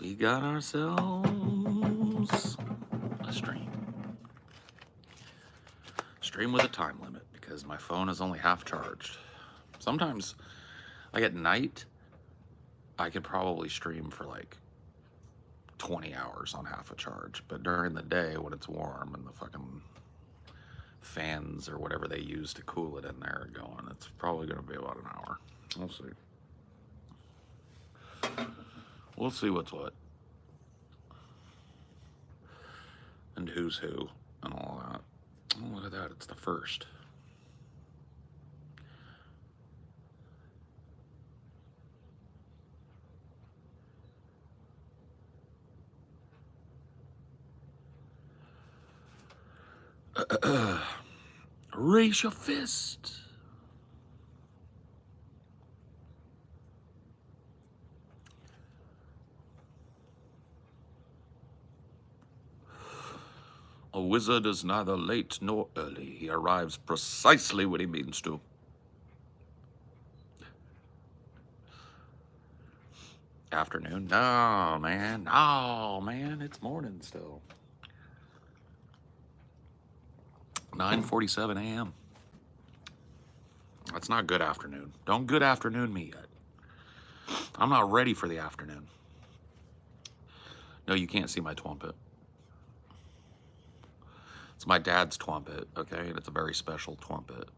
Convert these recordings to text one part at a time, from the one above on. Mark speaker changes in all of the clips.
Speaker 1: We got ourselves a stream. Stream with a time limit because my phone is only half charged. Sometimes, like at night, I could probably stream for like 20 hours on half a charge. But during the day when it's warm and the fucking fans or whatever they use to cool it in there are going, it's probably going to be about an hour. We'll see. We'll see what's what. And who's who and all that. Oh, look at that. It's the first. Raise your fist. A wizard is neither late nor early. He arrives precisely when he means to. Afternoon? No, man. No, man. It's morning still. 9:47 a.m. That's not good afternoon. Don't good afternoon me yet. I'm not ready for the afternoon. No, you can't see my twampet. It's my dad's twampet, okay? And it's a very special twampet.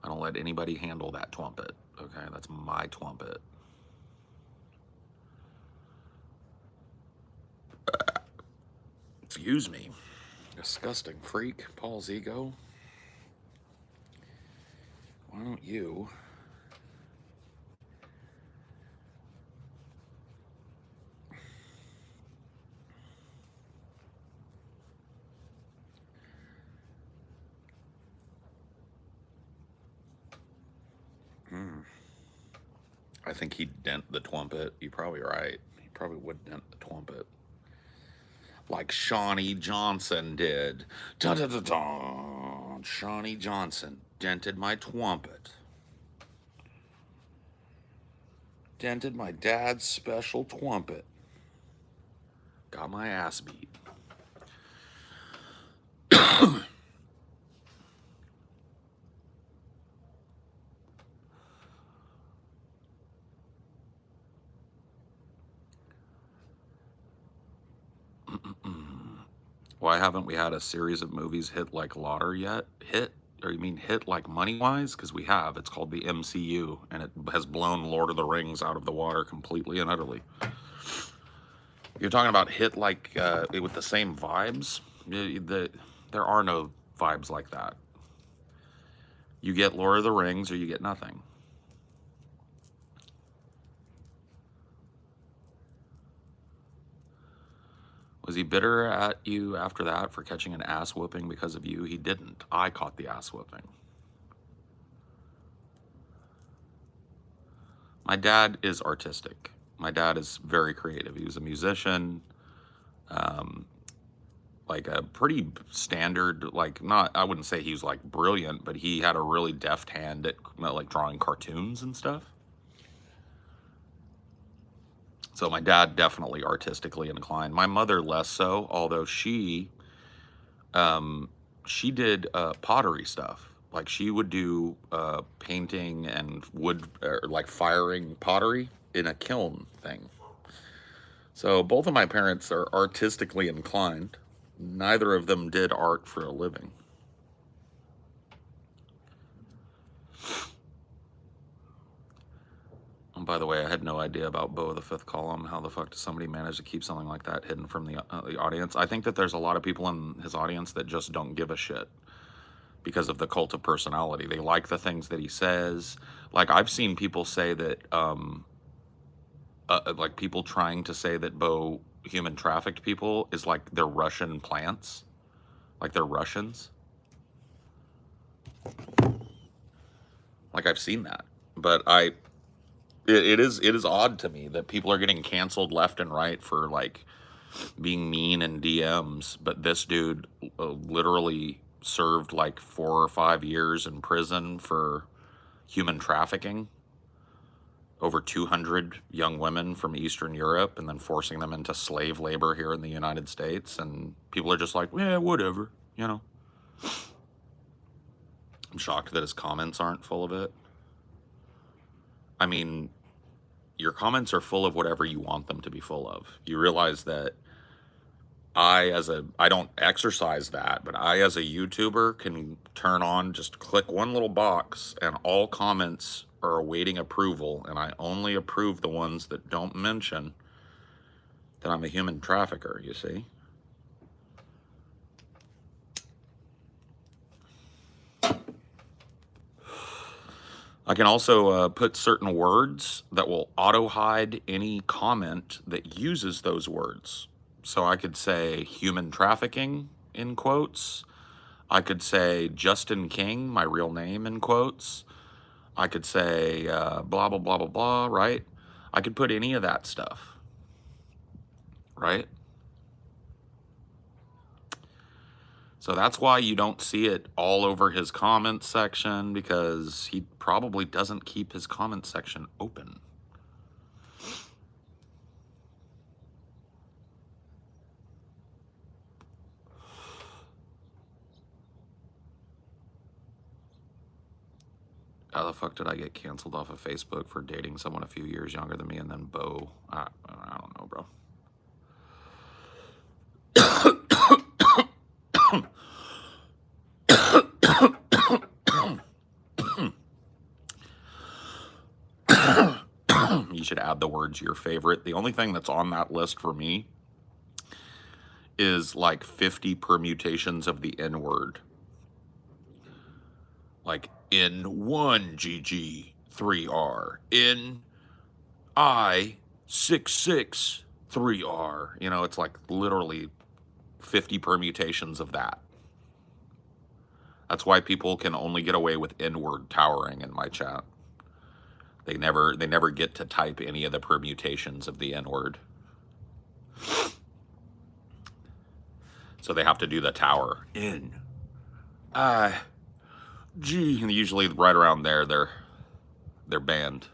Speaker 1: I don't let anybody handle that twampet, okay? That's my twampet. Excuse me. Disgusting freak, Paul's ego. Why don't you... I think he'd dent the twampet. You're probably right. He probably would dent the twampet. Like Shawnee Johnson did. Dun dun dun dun. Shawnee Johnson dented my twampet. Dented my dad's special twampet. Got my ass beat. Why haven't we had a series of movies hit like lottery yet? Hit? Or you mean hit like money-wise? Because we have. It's called the MCU, and it has blown Lord of the Rings out of the water completely and utterly. You're talking about hit like with the same vibes? There are no vibes like that. You get Lord of the Rings or you get nothing. Was he bitter at you after that for catching an ass whooping because of you? He didn't. I caught the ass whooping. My dad is artistic. My dad is very creative. He was a musician, like a pretty standard, like not, I wouldn't say he was like brilliant, but he had a really deft hand at like drawing cartoons and stuff. So my dad definitely artistically inclined. My mother less so, although she did pottery stuff. Like she would do painting and wood, like firing pottery in a kiln thing. So both of my parents are artistically inclined. Neither of them did art for a living. And by the way, I had no idea about Beau of the Fifth Column. How the fuck does somebody manage to keep something like that hidden from the audience? I think that there's a lot of people in his audience that just don't give a shit because of the cult of personality. They like the things that he says. Like I've seen people say that, like people trying to say that Beau human trafficked people is like they're Russian plants, like they're Russians. Like I've seen that, but it is odd to me that people are getting canceled left and right for like being mean in DMs, but this dude literally served like 4 or 5 years in prison for human trafficking. over 200 young women from Eastern Europe and then forcing them into slave labor here in the United States. And people are just like, yeah, whatever, you know. I'm shocked that his comments aren't full of it. I mean, your comments are full of whatever you want them to be full of. You realize that I don't exercise that, but I as a YouTuber can turn on, just click one little box and all comments are awaiting approval, and I only approve the ones that don't mention that I'm a human trafficker, you see? I can also put certain words that will auto-hide any comment that uses those words. So I could say human trafficking in quotes. I could say Justin King, my real name, in quotes. I could say blah, blah, blah, blah, blah, right? I could put any of that stuff, right? So that's why you don't see it all over his comment section, because he probably doesn't keep his comment section open. How the fuck did I get canceled off of Facebook for dating someone a few years younger than me and then Bo? I don't know, bro. You should add the words your favorite. The only thing that's on that list for me is like 50 permutations of the N word. Like N1 GG 3R, NI 66 3R. You know, it's like literally 50 permutations of that. That's why people can only get away with N-word towering in my chat. They never get to type any of the permutations of the N-word. So they have to do the tower. N, I, G. And usually right around there, they're banned.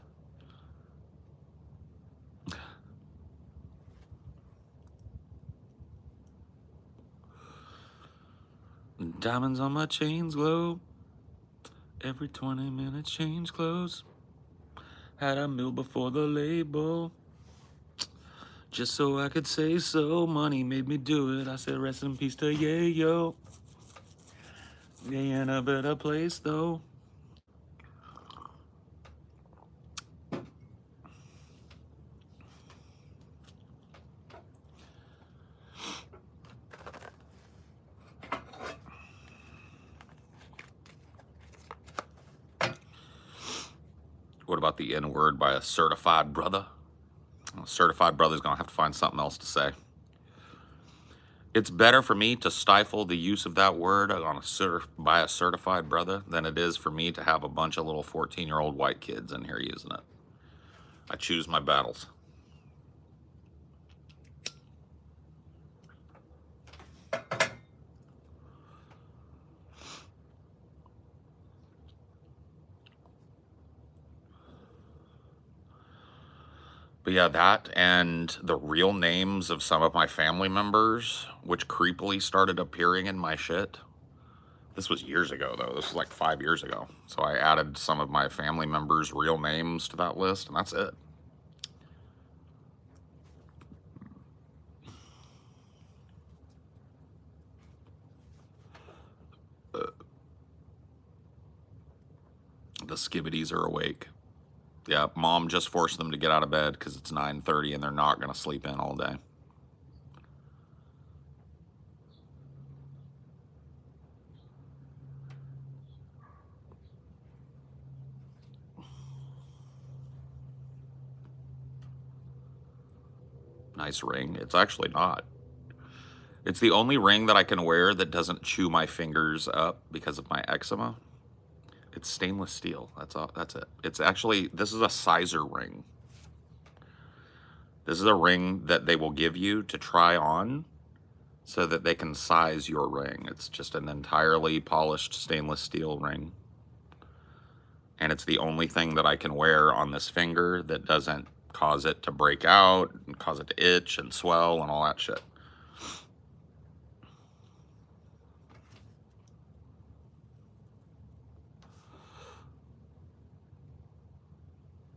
Speaker 1: Diamonds on my chains glow. Every 20 minutes change clothes. Had a meal before the label. Just so I could say so. Money made me do it. I said rest in peace to Yayo. They in a better place though. What about the N-word by a certified brother? A certified brother's gonna have to find something else to say. It's better for me to stifle the use of that word by a certified brother than it is for me to have a bunch of little 14-year-old white kids in here using it. I choose my battles. But yeah, that and the real names of some of my family members, which creepily started appearing in my shit. This was years ago, though. This was like 5 years ago. So I added some of my family members' real names to that list, and that's it. The skibbities are awake. Yeah, mom just forced them to get out of bed because it's 9:30 and they're not going to sleep in all day. Nice ring. It's actually not. It's the only ring that I can wear that doesn't chew my fingers up because of my eczema. It's stainless steel. That's all. That's it. It's actually, this is a sizer ring. This is a ring that they will give you to try on so that they can size your ring. It's just an entirely polished stainless steel ring. and it's the only thing that I can wear on this finger that doesn't cause it to break out and cause it to itch and swell and all that shit.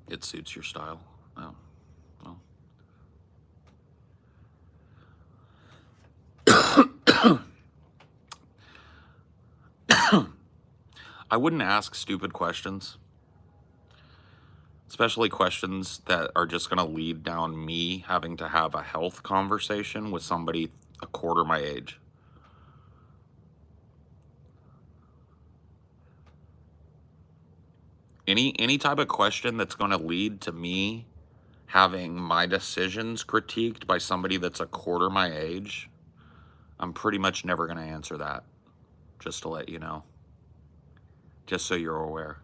Speaker 1: It suits your style. Oh, well. I wouldn't ask stupid questions, especially questions that are just going to lead down me having to have a health conversation with somebody a quarter my age. Any type of question that's going to lead to me having my decisions critiqued by somebody that's a quarter my age, I'm pretty much never going to answer that, just to let you know, just so you're aware.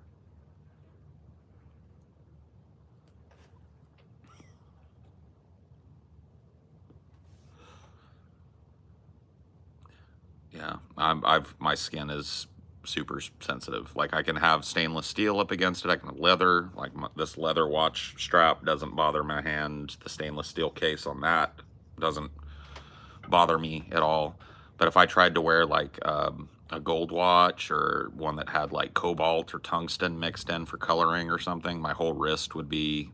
Speaker 1: Yeah, my skin is super sensitive. Like, I can have stainless steel up against it. I can have leather. Like, this leather watch strap doesn't bother my hand. The stainless steel case on that doesn't bother me at all. But if I tried to wear like a gold watch or one that had like cobalt or tungsten mixed in for coloring or something, my whole wrist would be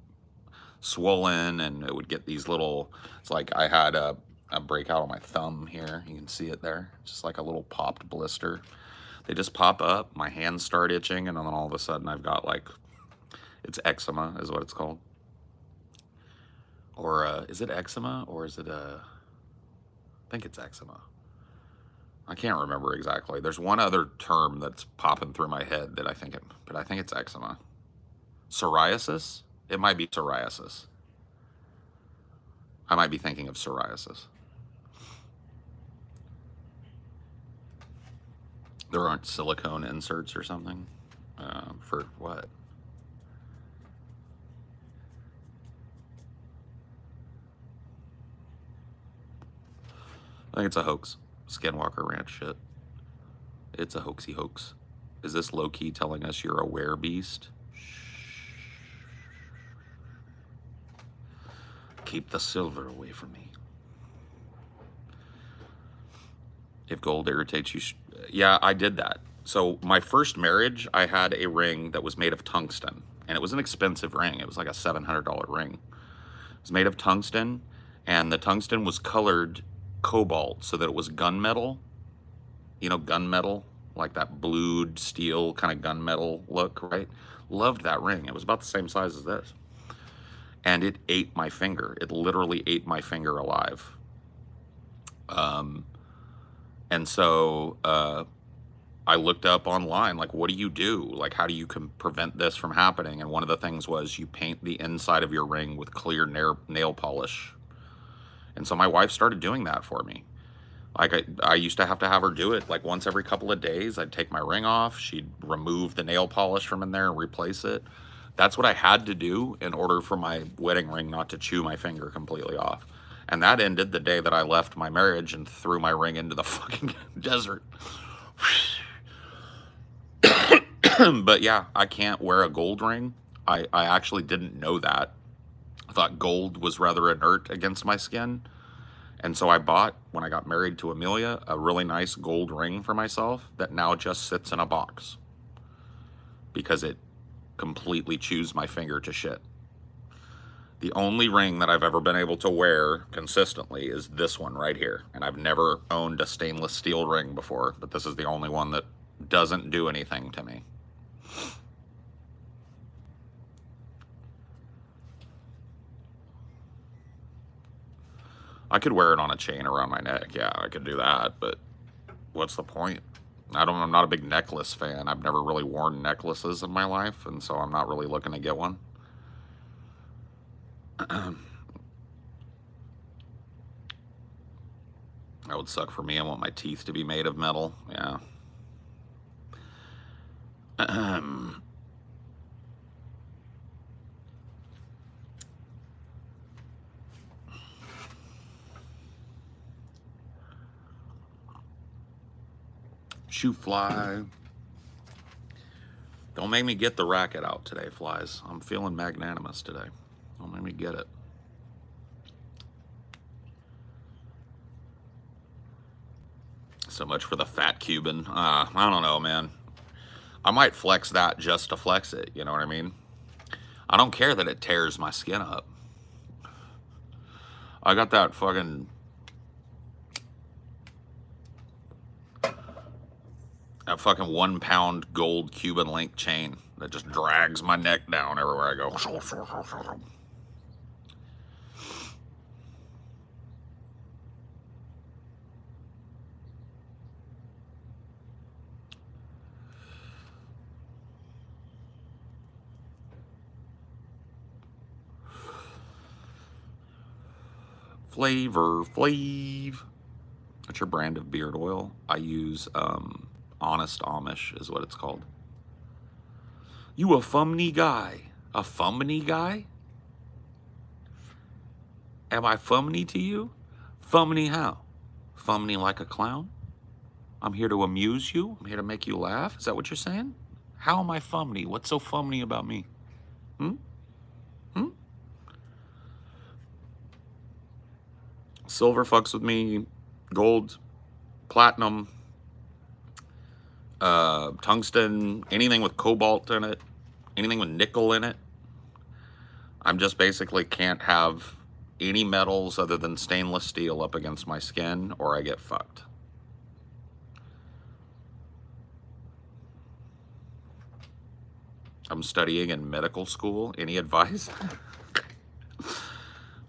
Speaker 1: swollen and it would get these little, it's like I had a breakout on my thumb here. You can see it there. Just like a little popped blister. They just pop up, my hands start itching, and then all of a sudden I've got like, it's eczema is what it's called. Or is it eczema or is it I think it's eczema. I can't remember exactly. There's one other term that's popping through my head that I think it's eczema. Psoriasis? It might be psoriasis. I might be thinking of psoriasis. There aren't silicone inserts or something? For what? I think it's a hoax. Skinwalker Ranch shit. It's a hoaxy hoax. Is this low-key telling us you're a werebeast? Keep the silver away from me. If gold irritates you, yeah, I did that. So my first marriage, I had a ring that was made of tungsten, and it was an expensive ring. It was like a $700 ring. It was made of tungsten, and the tungsten was colored cobalt so that it was gunmetal. You know, gunmetal, like that blued steel kind of gunmetal look, right? Loved that ring. It was about the same size as this. And it ate my finger. It literally ate my finger alive. And so I looked up online, like, what do you do? Like, how do you prevent this from happening? And one of the things was you paint the inside of your ring with clear nail polish. And so my wife started doing that for me. Like, I used to have her do it like once every couple of days. I'd take my ring off. She'd remove the nail polish from in there and replace it. That's what I had to do in order for my wedding ring not to chew my finger completely off. And that ended the day that I left my marriage and threw my ring into the fucking desert. But yeah, I can't wear a gold ring. I actually didn't know that. I thought gold was rather inert against my skin. And so I bought, when I got married to Amelia, a really nice gold ring for myself that now just sits in a box because it completely chews my finger to shit. The only ring that I've ever been able to wear consistently is this one right here. And I've never owned a stainless steel ring before, but this is the only one that doesn't do anything to me. I could wear it on a chain around my neck. Yeah, I could do that, but what's the point? I'm not a big necklace fan. I've never really worn necklaces in my life, and so I'm not really looking to get one. That would suck for me. I want my teeth to be made of metal. Yeah. Shoe fly. Don't make me get the racket out today, flies. I'm feeling magnanimous today. Don't make me get it. So much for the fat Cuban. I don't know, man. I might flex that just to flex it, you know what I mean? I don't care that it tears my skin up. I got that fucking... that fucking 1 pound gold Cuban link chain that just drags my neck down everywhere I go. Flavor Flav. That's your brand of beard oil. I use Honest Amish is what it's called. You a fumny guy? A fumny guy? Am I fumny to you? Fumny how? Fumny like a clown? I'm here to amuse you? I'm here to make you laugh? Is that what you're saying? How am I fumny? What's so fumny about me? Hmm? Hmm? Silver fucks with me. Gold, platinum, tungsten, anything with cobalt in it, anything with nickel in it. I'm just basically can't have any metals other than stainless steel up against my skin or I get fucked. I'm studying in medical school. Any advice?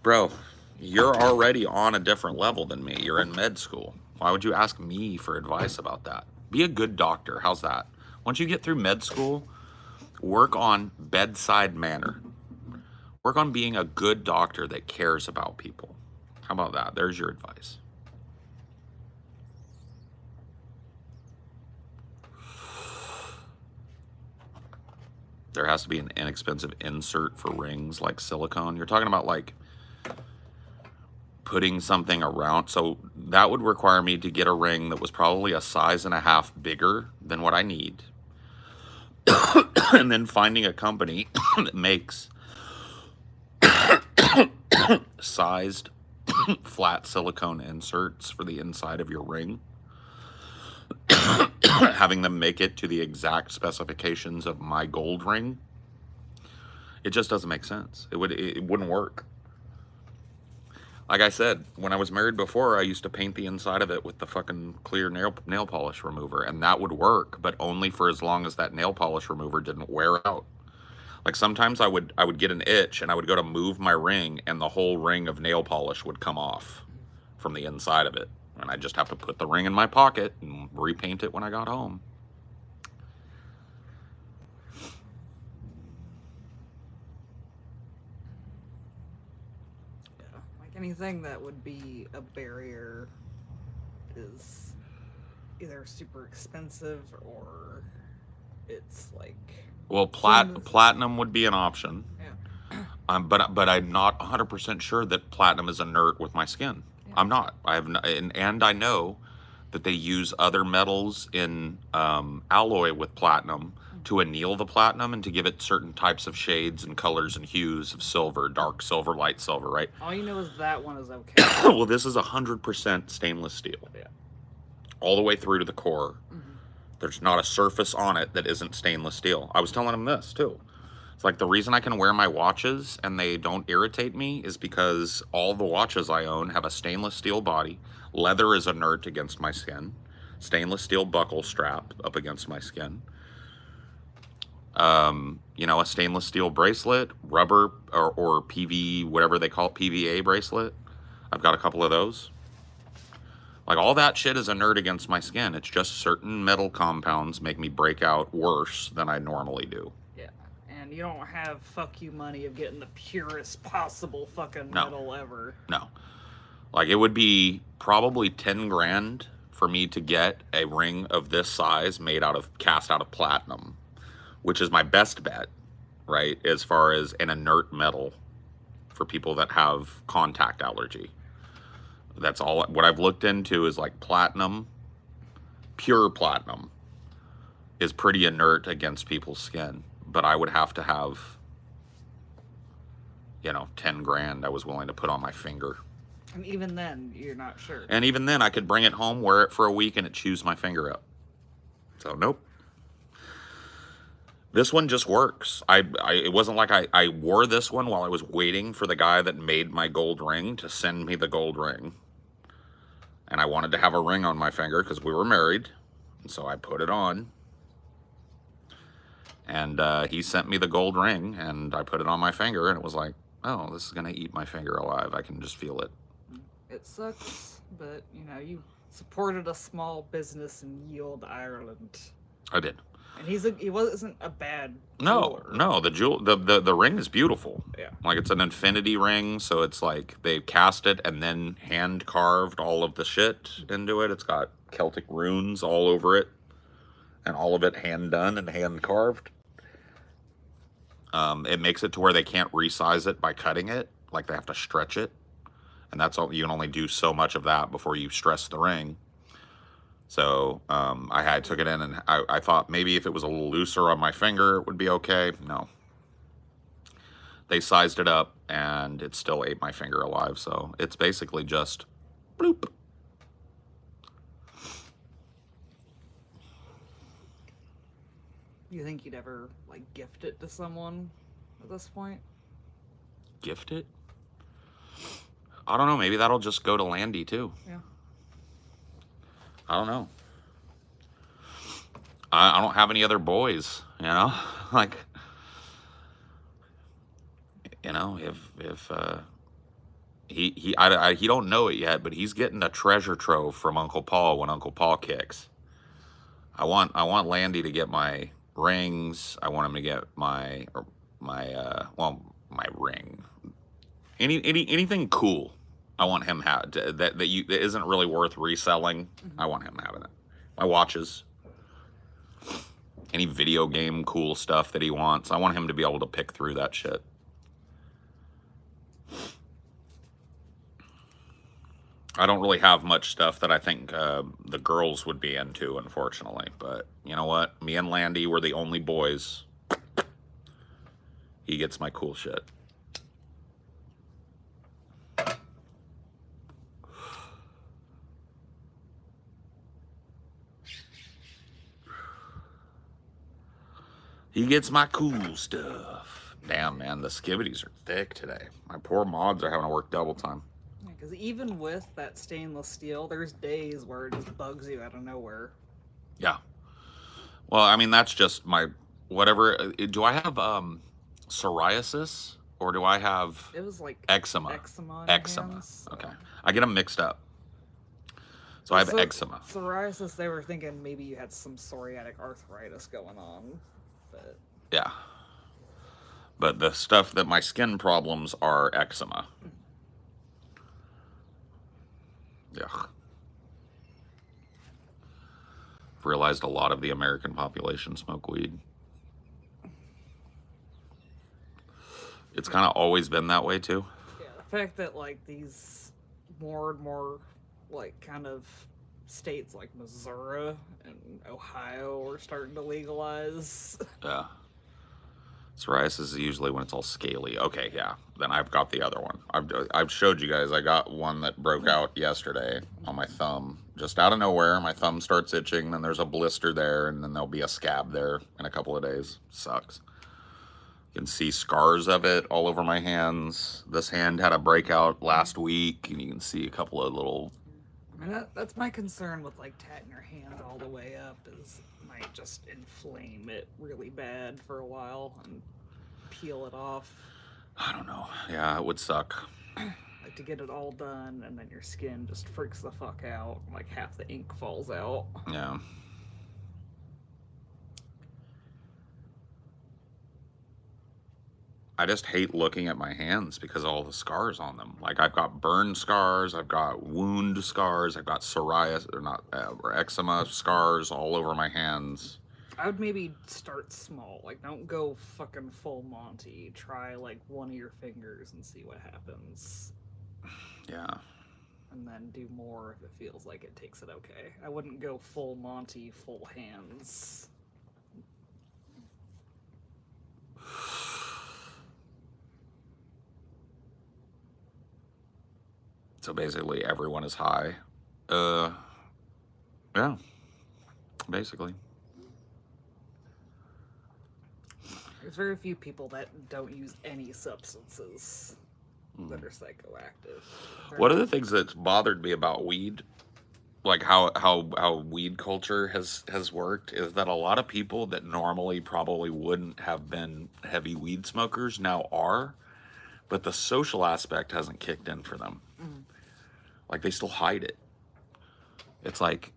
Speaker 1: Bro, you're already on a different level than me. You're in med school. Why would you ask me for advice about that? Be a good doctor. How's that? Once you get through med school, work on bedside manner. Work on being a good doctor that cares about people. How about that? There's your advice. There has to be an inexpensive insert for rings like silicone. You're talking about like putting something around. So that would require me to get a ring that was probably a size and a half bigger than what I need. And then finding a company that makes sized flat silicone inserts for the inside of your ring. Having them make it to the exact specifications of my gold ring. It just doesn't make sense. It wouldn't work. Like I said, when I was married before, I used to paint the inside of it with the fucking clear nail polish remover, and that would work, but only for as long as that nail polish remover didn't wear out. Like sometimes I would get an itch and I would go to move my ring and the whole ring of nail polish would come off from the inside of it. And I'd just have to put the ring in my pocket and repaint it when I got home.
Speaker 2: Anything that would be a barrier is either super expensive or it's like...
Speaker 1: Well, platinum would be an option.
Speaker 2: Yeah.
Speaker 1: But I'm not 100% sure that platinum is inert with my skin. Yeah. I'm not. And I know that they use other metals in alloy with platinum to anneal the platinum and to give it certain types of shades and colors and hues of silver, dark silver, light silver, right?
Speaker 2: All you know is that one is okay.
Speaker 1: Well, this is 100% stainless steel.
Speaker 2: Yeah.
Speaker 1: All the way through to the core. Mm-hmm. There's not a surface on it that isn't stainless steel. I was telling him this, too. It's like the reason I can wear my watches and they don't irritate me is because all the watches I own have a stainless steel body. Leather is inert against my skin. Stainless steel buckle strap up against my skin. You know, a stainless steel bracelet, rubber or PV, whatever they call it, PVA bracelet. I've got a couple of those. Like all that shit is inert against my skin. It's just certain metal compounds make me break out worse than I normally do.
Speaker 2: Yeah, and you don't have fuck you money of getting the purest possible fucking metal ever.
Speaker 1: No. Like it would be probably 10 grand for me to get a ring of this size cast out of platinum. Which is my best bet, right, as far as an inert metal for people that have contact allergy. That's all. What I've looked into is like platinum, pure platinum, is pretty inert against people's skin. But I would have to have, 10 grand I was willing to put on my finger.
Speaker 2: And even then, you're not sure.
Speaker 1: And even then, I could bring it home, wear it for a week, and it chews my finger up. So, nope. This one just works. It wasn't like I wore this one while I was waiting for the guy that made my gold ring to send me the gold ring. And I wanted to have a ring on my finger because we were married. And so I put it on. And he sent me the gold ring, and I put it on my finger, and it was like, oh, this is going to eat my finger alive. I can just feel it.
Speaker 2: It sucks, but, you supported a small business in Yield, Ireland.
Speaker 1: I did.
Speaker 2: And he wasn't a bad
Speaker 1: jeweler. No, the ring is beautiful.
Speaker 2: Yeah.
Speaker 1: Like, it's an infinity ring, so it's like they cast it and then hand carved all of the shit into it. It's got Celtic runes all over it, and all of it hand done and hand carved. It makes it to where they can't resize it by cutting it. Like, they have to stretch it. And that's all, you can only do so much of that before you stress the ring. So I took it in, and I thought maybe if it was a little looser on my finger, it would be okay. No. They sized it up, and it still ate my finger alive. So it's basically just bloop.
Speaker 2: You think you'd ever, gift it to someone at this point?
Speaker 1: Gift it? I don't know. Maybe that'll just go to Landy, too.
Speaker 2: Yeah.
Speaker 1: I don't know. I don't have any other boys, Like, if he don't know it yet, but he's getting a treasure trove from Uncle Paul when Uncle Paul kicks. I want Landy to get my rings. I want him to get my ring. Anything cool. I want him that isn't really worth reselling. Mm-hmm. I want him having it. My watches. Any video game cool stuff that he wants. I want him to be able to pick through that shit. I don't really have much stuff that I think the girls would be into, unfortunately. But you know what? Me and Landy were the only boys. He gets my cool shit. He gets my cool stuff. Damn, man, the skivvities are thick today. My poor mods are having to work double time.
Speaker 2: Because even with that stainless steel, there's days where it just bugs you out of nowhere.
Speaker 1: Yeah. Well, I mean, that's just my whatever. Do I have psoriasis or do I have?
Speaker 2: It was like
Speaker 1: eczema. Eczema.
Speaker 2: Hands, so.
Speaker 1: Okay, I get them mixed up. So I have eczema.
Speaker 2: Psoriasis. They were thinking maybe you had some psoriatic arthritis going on, but
Speaker 1: yeah. But the stuff that my skin problems are eczema. Yeah. Realized a lot of the American population smoke weed. It's kind of always been that way too.
Speaker 2: Yeah, the fact that like these more and more like kind of states like Missouri and Ohio are starting to legalize.
Speaker 1: Yeah. Psoriasis is usually when it's all scaly. Okay, yeah. Then I've got the other one. I've showed you guys. I got one that broke out yesterday on my thumb. Just out of nowhere, my thumb starts itching, then there's a blister there, and then there'll be a scab there in a couple of days. Sucks. You can see scars of it all over my hands. This hand had a breakout last week, and you can see a couple of little...
Speaker 2: I mean, that's my concern with like tatting your hand all the way up is it might just inflame it really bad for a while and peel it off.
Speaker 1: I don't know. Yeah, it would suck.
Speaker 2: Like to get it all done and then your skin just freaks the fuck out. Like half the ink falls out.
Speaker 1: Yeah. I just hate looking at my hands because of all the scars on them. Like I've got burn scars, I've got wound scars, I've got psoriasis or eczema scars all over my hands.
Speaker 2: I would maybe start small. Like don't go fucking full Monty. Try like one of your fingers and see what happens.
Speaker 1: Yeah.
Speaker 2: And then do more if it feels like it takes it okay. I wouldn't go full Monty, full hands.
Speaker 1: So basically, everyone is high. Uh, yeah, basically.
Speaker 2: There's very few people that don't use any substances that
Speaker 1: Mm.
Speaker 2: are psychoactive. They're
Speaker 1: One of
Speaker 2: not.
Speaker 1: the things that's bothered me about weed, like how weed culture has worked, is that a lot of people that normally probably wouldn't have been heavy weed smokers now are, but the social aspect hasn't kicked in for them.
Speaker 2: Mm.
Speaker 1: Like they still hide it. It's like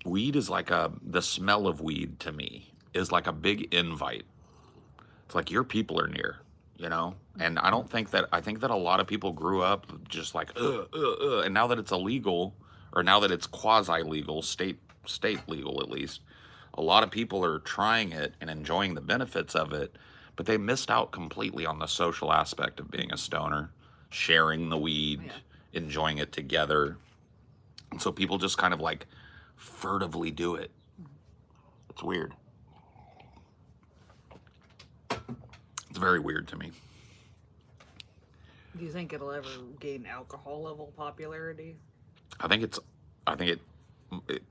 Speaker 1: weed is like the smell of weed to me is like a big invite. It's like your people are near, you know? And I don't think that, I think that a lot of people grew up just like, and now that it's illegal, or now that it's quasi legal, state legal at least, a lot of people are trying it and enjoying the benefits of it, but they missed out completely on the social aspect of being a stoner, sharing the weed,
Speaker 2: Yeah.
Speaker 1: enjoying it together. And so people just kind of like furtively do it. It's weird. It's very weird to me.
Speaker 2: Do you think it'll ever gain alcohol level popularity?
Speaker 1: I think it's, I think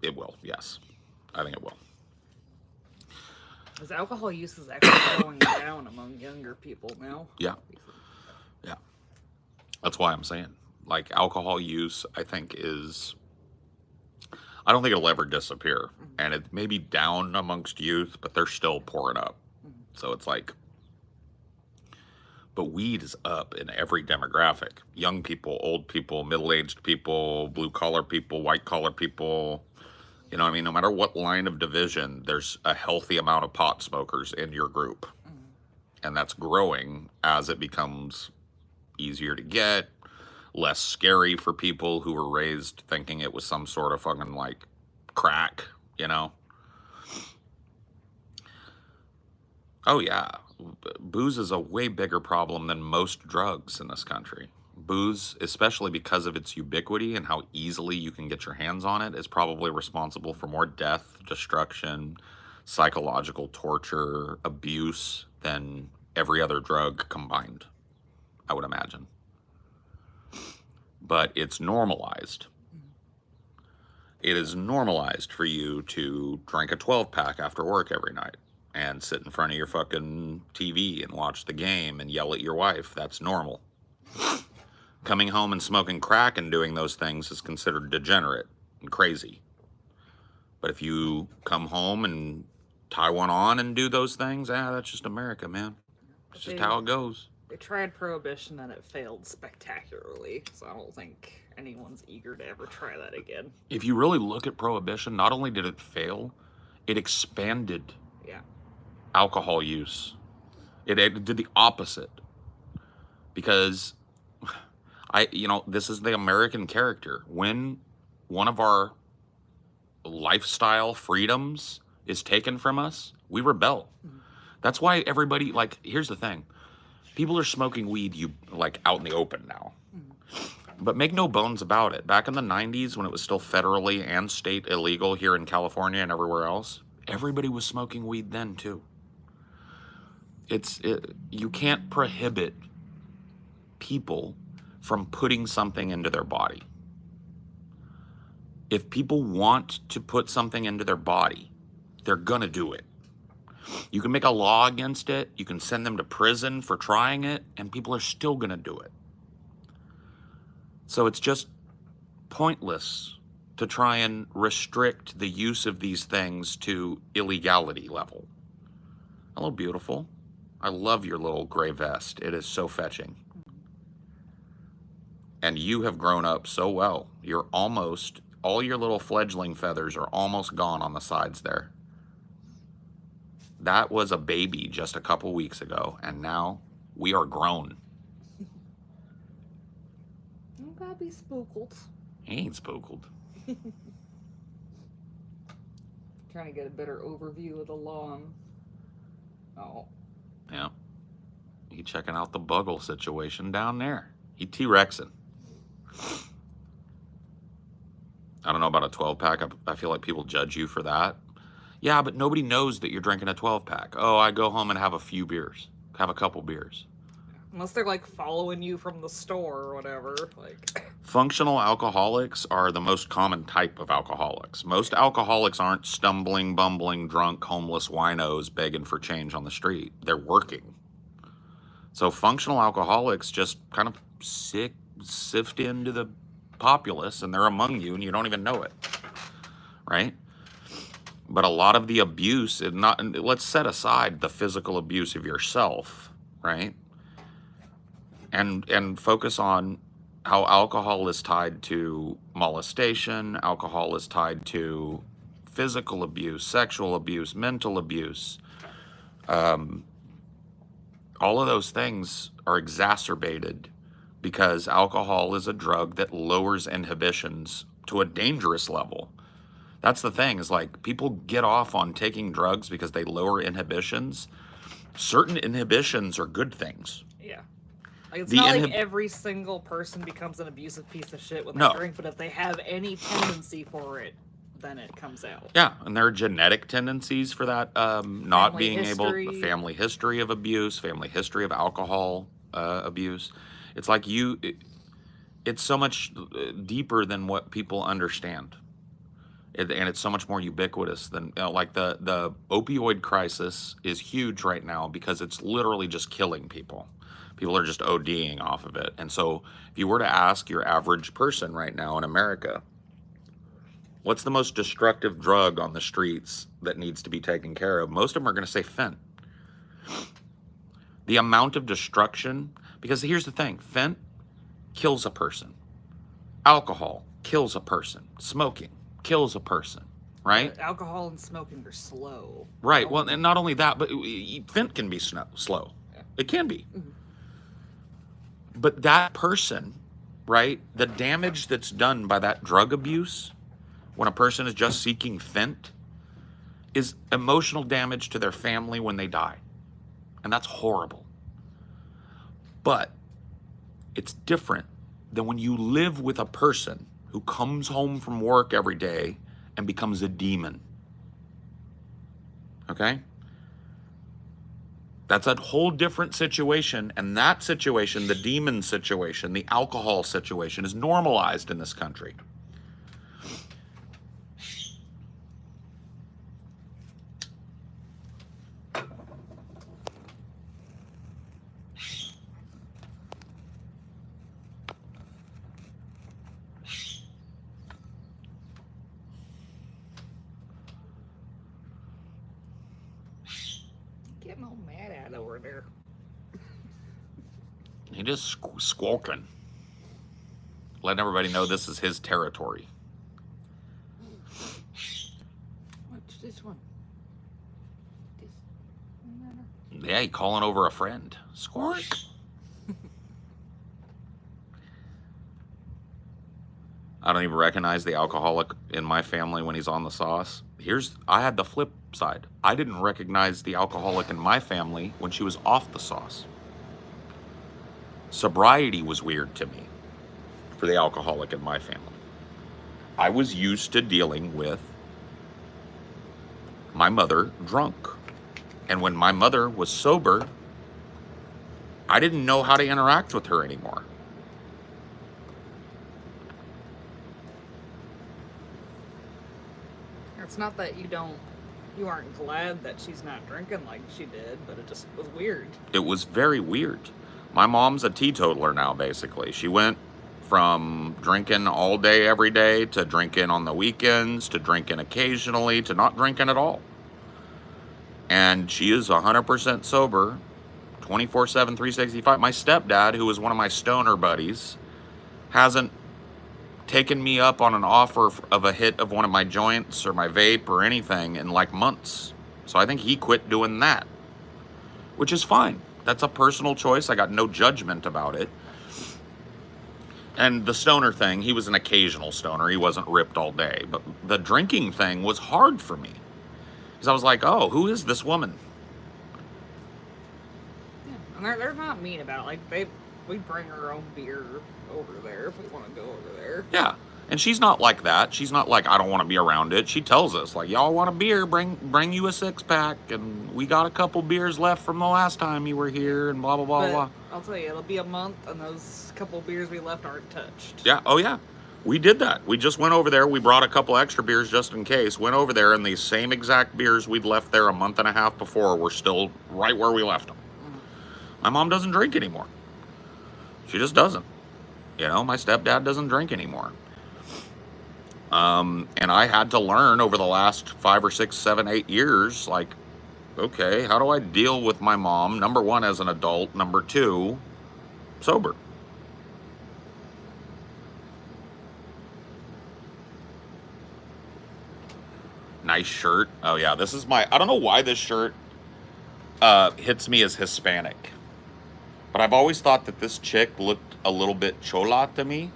Speaker 1: it will. Yes, I think it will.
Speaker 2: Because alcohol use is actually going down among younger people now.
Speaker 1: Yeah, yeah. That's why I'm saying, like, alcohol use, I think is, I don't think it'll ever disappear, and it may be down amongst youth, but they're still pouring up. So it's like, but weed is up in every demographic: young people, old people, middle-aged people, blue-collar people, white-collar people. You know what I mean? No matter what line of division, there's a healthy amount of pot smokers in your group. And that's growing as it becomes easier to get, less scary for people who were raised thinking it was some sort of fucking like crack, you know? Oh, yeah. Booze is a way bigger problem than most drugs in this country. Booze, especially because of its ubiquity and how easily you can get your hands on it, is probably responsible for more death, destruction, psychological torture, abuse than every other drug combined, I would imagine. But it's normalized. It is normalized for you to drink a 12 pack after work every night and sit in front of your fucking TV and watch the game and yell at your wife. That's normal. Coming home and smoking crack and doing those things is considered degenerate and crazy. But if you come home and tie one on and do those things, that's just America, man. It's just how it goes.
Speaker 2: They tried prohibition and it failed spectacularly, so I don't think anyone's eager to ever try that again.
Speaker 1: If you really look at prohibition, not only did it fail, it expanded
Speaker 2: Yeah.
Speaker 1: alcohol use. It did the opposite. Because this is the American character. When one of our lifestyle freedoms is taken from us, we rebel. That's why everybody, like, here's the thing. People are smoking weed out in the open now. But make no bones about it. Back in the 90s, when it was still federally and state illegal here in California and everywhere else, everybody was smoking weed then too. You can't prohibit people from putting something into their body. If people want to put something into their body, they're gonna do it. You can make a law against it, you can send them to prison for trying it, and people are still gonna do it. So it's just pointless to try and restrict the use of these things to illegality level. Hello, beautiful. I love your little gray vest. It is so fetching. And you have grown up so well. You're almost, all your little fledgling feathers are almost gone on the sides there. That was a baby just a couple weeks ago, and now we are grown.
Speaker 2: You gotta be spooked.
Speaker 1: He ain't spooked.
Speaker 2: Trying to get a better overview of the lawn. Oh.
Speaker 1: Yeah. He checking out the Buggle situation down there. He T-Rexing. I don't know about a 12-pack. I feel like people judge you for that. Yeah, but nobody knows that you're drinking a 12-pack. Oh, I go home and have a few beers. Have a couple beers.
Speaker 2: Unless they're like following you from the store or whatever. Like,
Speaker 1: Functional alcoholics are the most common type of alcoholics. Most alcoholics aren't stumbling, bumbling, drunk, homeless winos begging for change on the street. They're working. So functional alcoholics just kind of sift into the populace, and they're among you, and you don't even know it, right? But a lot of the abuse, let's set aside the physical abuse of yourself, right? And focus on how alcohol is tied to molestation, alcohol is tied to physical abuse, sexual abuse, mental abuse. All of those things are exacerbated because alcohol is a drug that lowers inhibitions to a dangerous level. That's the thing, is like people get off on taking drugs because they lower inhibitions. Certain inhibitions are good things.
Speaker 2: yeah. Like, it's
Speaker 1: The
Speaker 2: not like every single person becomes an abusive piece of shit when they
Speaker 1: No.
Speaker 2: drink, but if they have any tendency for it, then it comes out.
Speaker 1: Yeah, and there are genetic tendencies for that. Not
Speaker 2: Family
Speaker 1: being
Speaker 2: history.
Speaker 1: able, family history of abuse, family history of alcohol abuse. It's like it's so much deeper than what people understand. And it's so much more ubiquitous than, like the opioid crisis is huge right now because it's literally just killing people. People are just ODing off of it. And so if you were to ask your average person right now in America, what's the most destructive drug on the streets that needs to be taken care of? Most of them are going to say fent. The amount of destruction, because here's the thing, fent kills a person. Alcohol kills a person. Smoking kills a person, right?
Speaker 2: Alcohol and smoking are slow.
Speaker 1: Right. Well, and not only that, but fent can be slow.
Speaker 2: Yeah.
Speaker 1: It can be.
Speaker 2: Mm-hmm.
Speaker 1: But that person, right, the damage that's done by that drug abuse when a person is just seeking fent is emotional damage to their family when they die. And that's horrible. But it's different than when you live with a person who comes home from work every day and becomes a demon. Okay? That's a whole different situation. And that situation, the demon situation, the alcohol situation, is normalized in this country.
Speaker 2: Getting all mad at over there.
Speaker 1: He just squawking. Letting everybody know this is his territory.
Speaker 2: What's this one?
Speaker 1: Yeah, he calling over a friend. Squawk. I don't even recognize the alcoholic in my family when he's on the sauce. I had the flip side. I didn't recognize the alcoholic in my family when she was off the sauce. Sobriety was weird to me for the alcoholic in my family. I was used to dealing with my mother drunk. And when my mother was sober, I didn't know how to interact with her anymore.
Speaker 2: It's not that you aren't glad that she's not drinking like she did, but it just was weird.
Speaker 1: It was very weird. My mom's a teetotaler now, basically. She went from drinking all day, every day, to drinking on the weekends, to drinking occasionally, to not drinking at all. And she is 100% sober, 24/7, 365. My stepdad, who was one of my stoner buddies, hasn't taken me up on an offer of a hit of one of my joints or my vape or anything in like months. So I think he quit doing that, which is fine. That's a personal choice. I got no judgment about it. And the stoner thing, he was an occasional stoner. He wasn't ripped all day. But the drinking thing was hard for me. Because I was like, oh, who is this woman?
Speaker 2: Yeah, and they're not mean about it. Like, we'd bring our own beer over there if we want to go over there.
Speaker 1: Yeah. And she's not like that. She's not like, I don't want to be around it. She tells us, like, y'all want a beer, bring you a 6-pack, and we got a couple beers left from the last time you were here, and blah, blah, blah,
Speaker 2: But
Speaker 1: blah.
Speaker 2: I'll tell you, it'll be a month, and those couple beers we left aren't touched.
Speaker 1: Yeah, oh yeah. We did that. We just went over there. We brought a couple extra beers just in case. Went over there, and these same exact beers we'd left there a month and a half before were still right where we left them. My mom doesn't drink anymore. She just doesn't. You know, my stepdad doesn't drink anymore. And I had to learn over the last 5 or 6, 7, 8 years, like, okay, how do I deal with my mom? Number one, as an adult. Number two, sober. Nice shirt. Oh yeah, this is I don't know why this shirt hits me as Hispanic. But I've always thought that this chick looked a little bit chola to me.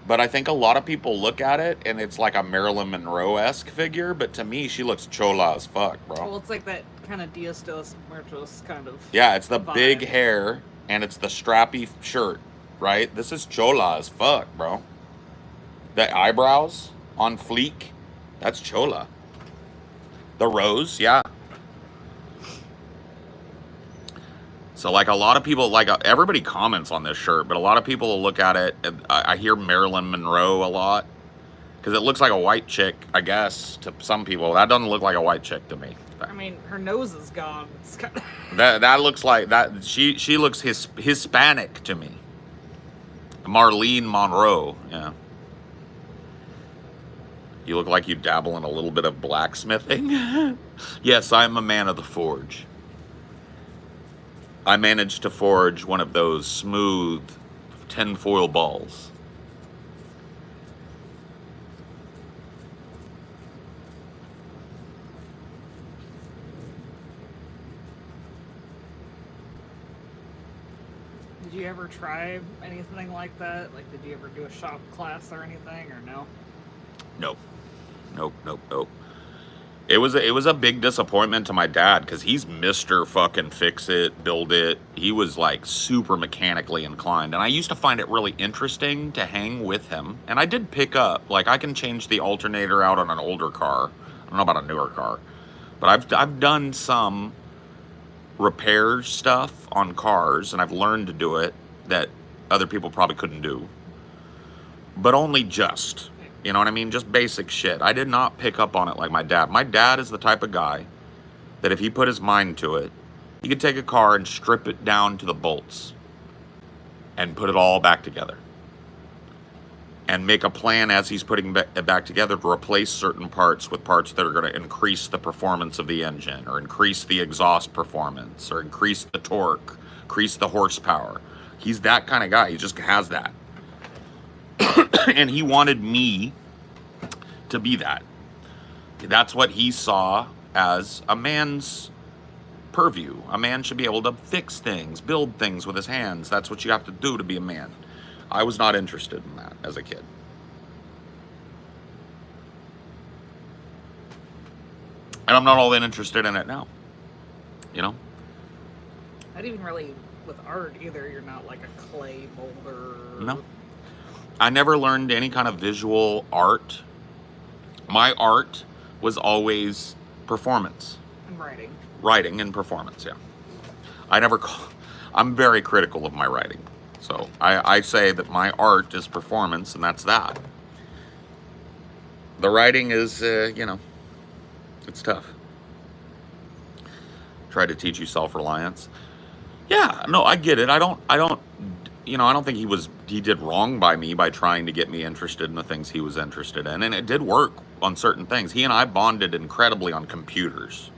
Speaker 1: But I think a lot of people look at it and it's like a Marilyn Monroe-esque figure. But to me, she looks chola as fuck, bro.
Speaker 2: Well, it's like that kind of Dias de los Muertos kind of.
Speaker 1: Yeah, it's the
Speaker 2: vibe.
Speaker 1: big hair and it's the strappy shirt, right? This is chola as fuck, bro. The eyebrows on fleek, that's chola. The rose, yeah. So, like, a lot of people, like, everybody comments on this shirt, but a lot of people will look at it, and I hear Marilyn Monroe a lot, because it looks like a white chick, I guess, to some people. That doesn't look like a white chick to me.
Speaker 2: I mean, her nose is gone. It's kind of...
Speaker 1: That looks like, that. She looks Hispanic to me. Marlene Monroe, yeah. You look like you dabble in a little bit of blacksmithing. Yes, I'm a man of the forge. I managed to forge one of those smooth tinfoil balls.
Speaker 2: Did you ever try anything like that? Like, did you ever do a shop class or anything, or no?
Speaker 1: Nope. Nope. It was a big disappointment to my dad because he's Mr. fucking fix it, build it. He was like super mechanically inclined. And I used to find it really interesting to hang with him. And I did pick up, like, I can change the alternator out on an older car. I don't know about a newer car. But I've done some repair stuff on cars and I've learned to do it that other people probably couldn't do. But only just. You know what I mean? Just basic shit. I did not pick up on it like my dad. My dad is the type of guy that if he put his mind to it, he could take a car and strip it down to the bolts and put it all back together. And make a plan as he's putting it back together to replace certain parts with parts that are going to increase the performance of the engine or increase the exhaust performance or increase the torque, increase the horsepower. He's that kind of guy. He just has that. And he wanted me to be that. That's what he saw as a man's purview. A man should be able to fix things, build things with his hands. That's what you have to do to be a man. I was not interested in that as a kid. And I'm not all that interested in it now. You know?
Speaker 2: Not even really with art either. You're not like a clay molder.
Speaker 1: No. I never learned any kind of visual art. My art was always performance.
Speaker 2: And writing.
Speaker 1: Writing and performance, yeah. I'm very critical of my writing. So I say that my art is performance, and that's that. The writing is, it's tough. Try to teach you self-reliance. Yeah, no, I get it. I don't think he did wrong by me by trying to get me interested in the things he was interested in. And it did work on certain things. He and I bonded incredibly on computers.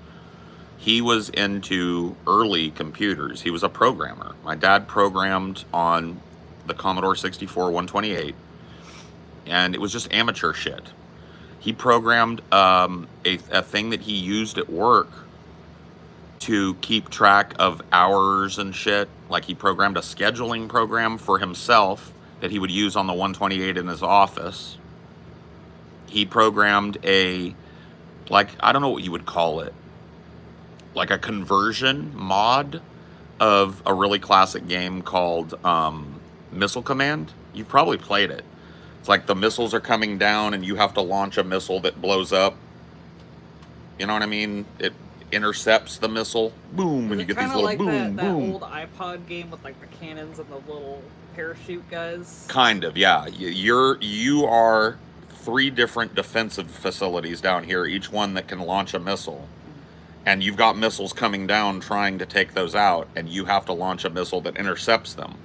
Speaker 1: He was into early computers. He was a programmer. My dad programmed on the Commodore 64 128, and it was just amateur shit. He programmed a thing that he used at work to keep track of hours and shit. Like, he programmed a scheduling program for himself that he would use on the 128 in his office. He programmed I don't know what you would call it, like a conversion mod of a really classic game called Missile Command? You've probably played it. It's like the missiles are coming down and you have to launch a missile that blows up. You know what I mean? It intercepts the missile. Boom,
Speaker 2: Is
Speaker 1: and you
Speaker 2: it
Speaker 1: get these
Speaker 2: kind of
Speaker 1: little
Speaker 2: like
Speaker 1: boom,
Speaker 2: that
Speaker 1: boom.
Speaker 2: old iPod game with like the cannons and the little parachute guys?
Speaker 1: Kind of, yeah. You are three different defensive facilities down here, each one that can launch a missile. And you've got missiles coming down trying to take those out, and you have to launch a missile that intercepts them.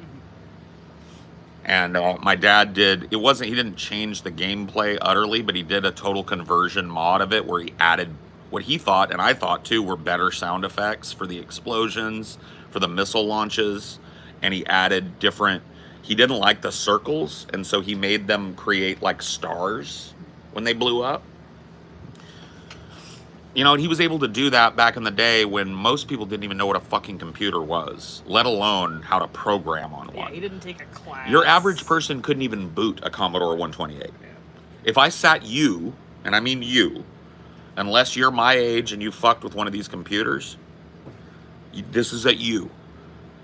Speaker 1: And my dad did, he didn't change the gameplay utterly, but he did a total conversion mod of it where he added what he thought, and I thought too, were better sound effects for the explosions, for the missile launches, and he added he didn't like the circles, and so he made them create like stars when they blew up. You know, and he was able to do that back in the day when most people didn't even know what a fucking computer was, let alone how to program on
Speaker 2: Yeah,
Speaker 1: one.
Speaker 2: he didn't take a class.
Speaker 1: Your average person couldn't even boot a Commodore 128.
Speaker 2: Yeah.
Speaker 1: If I sat you, and I mean you, unless you're my age and you fucked with one of these computers, this is at you,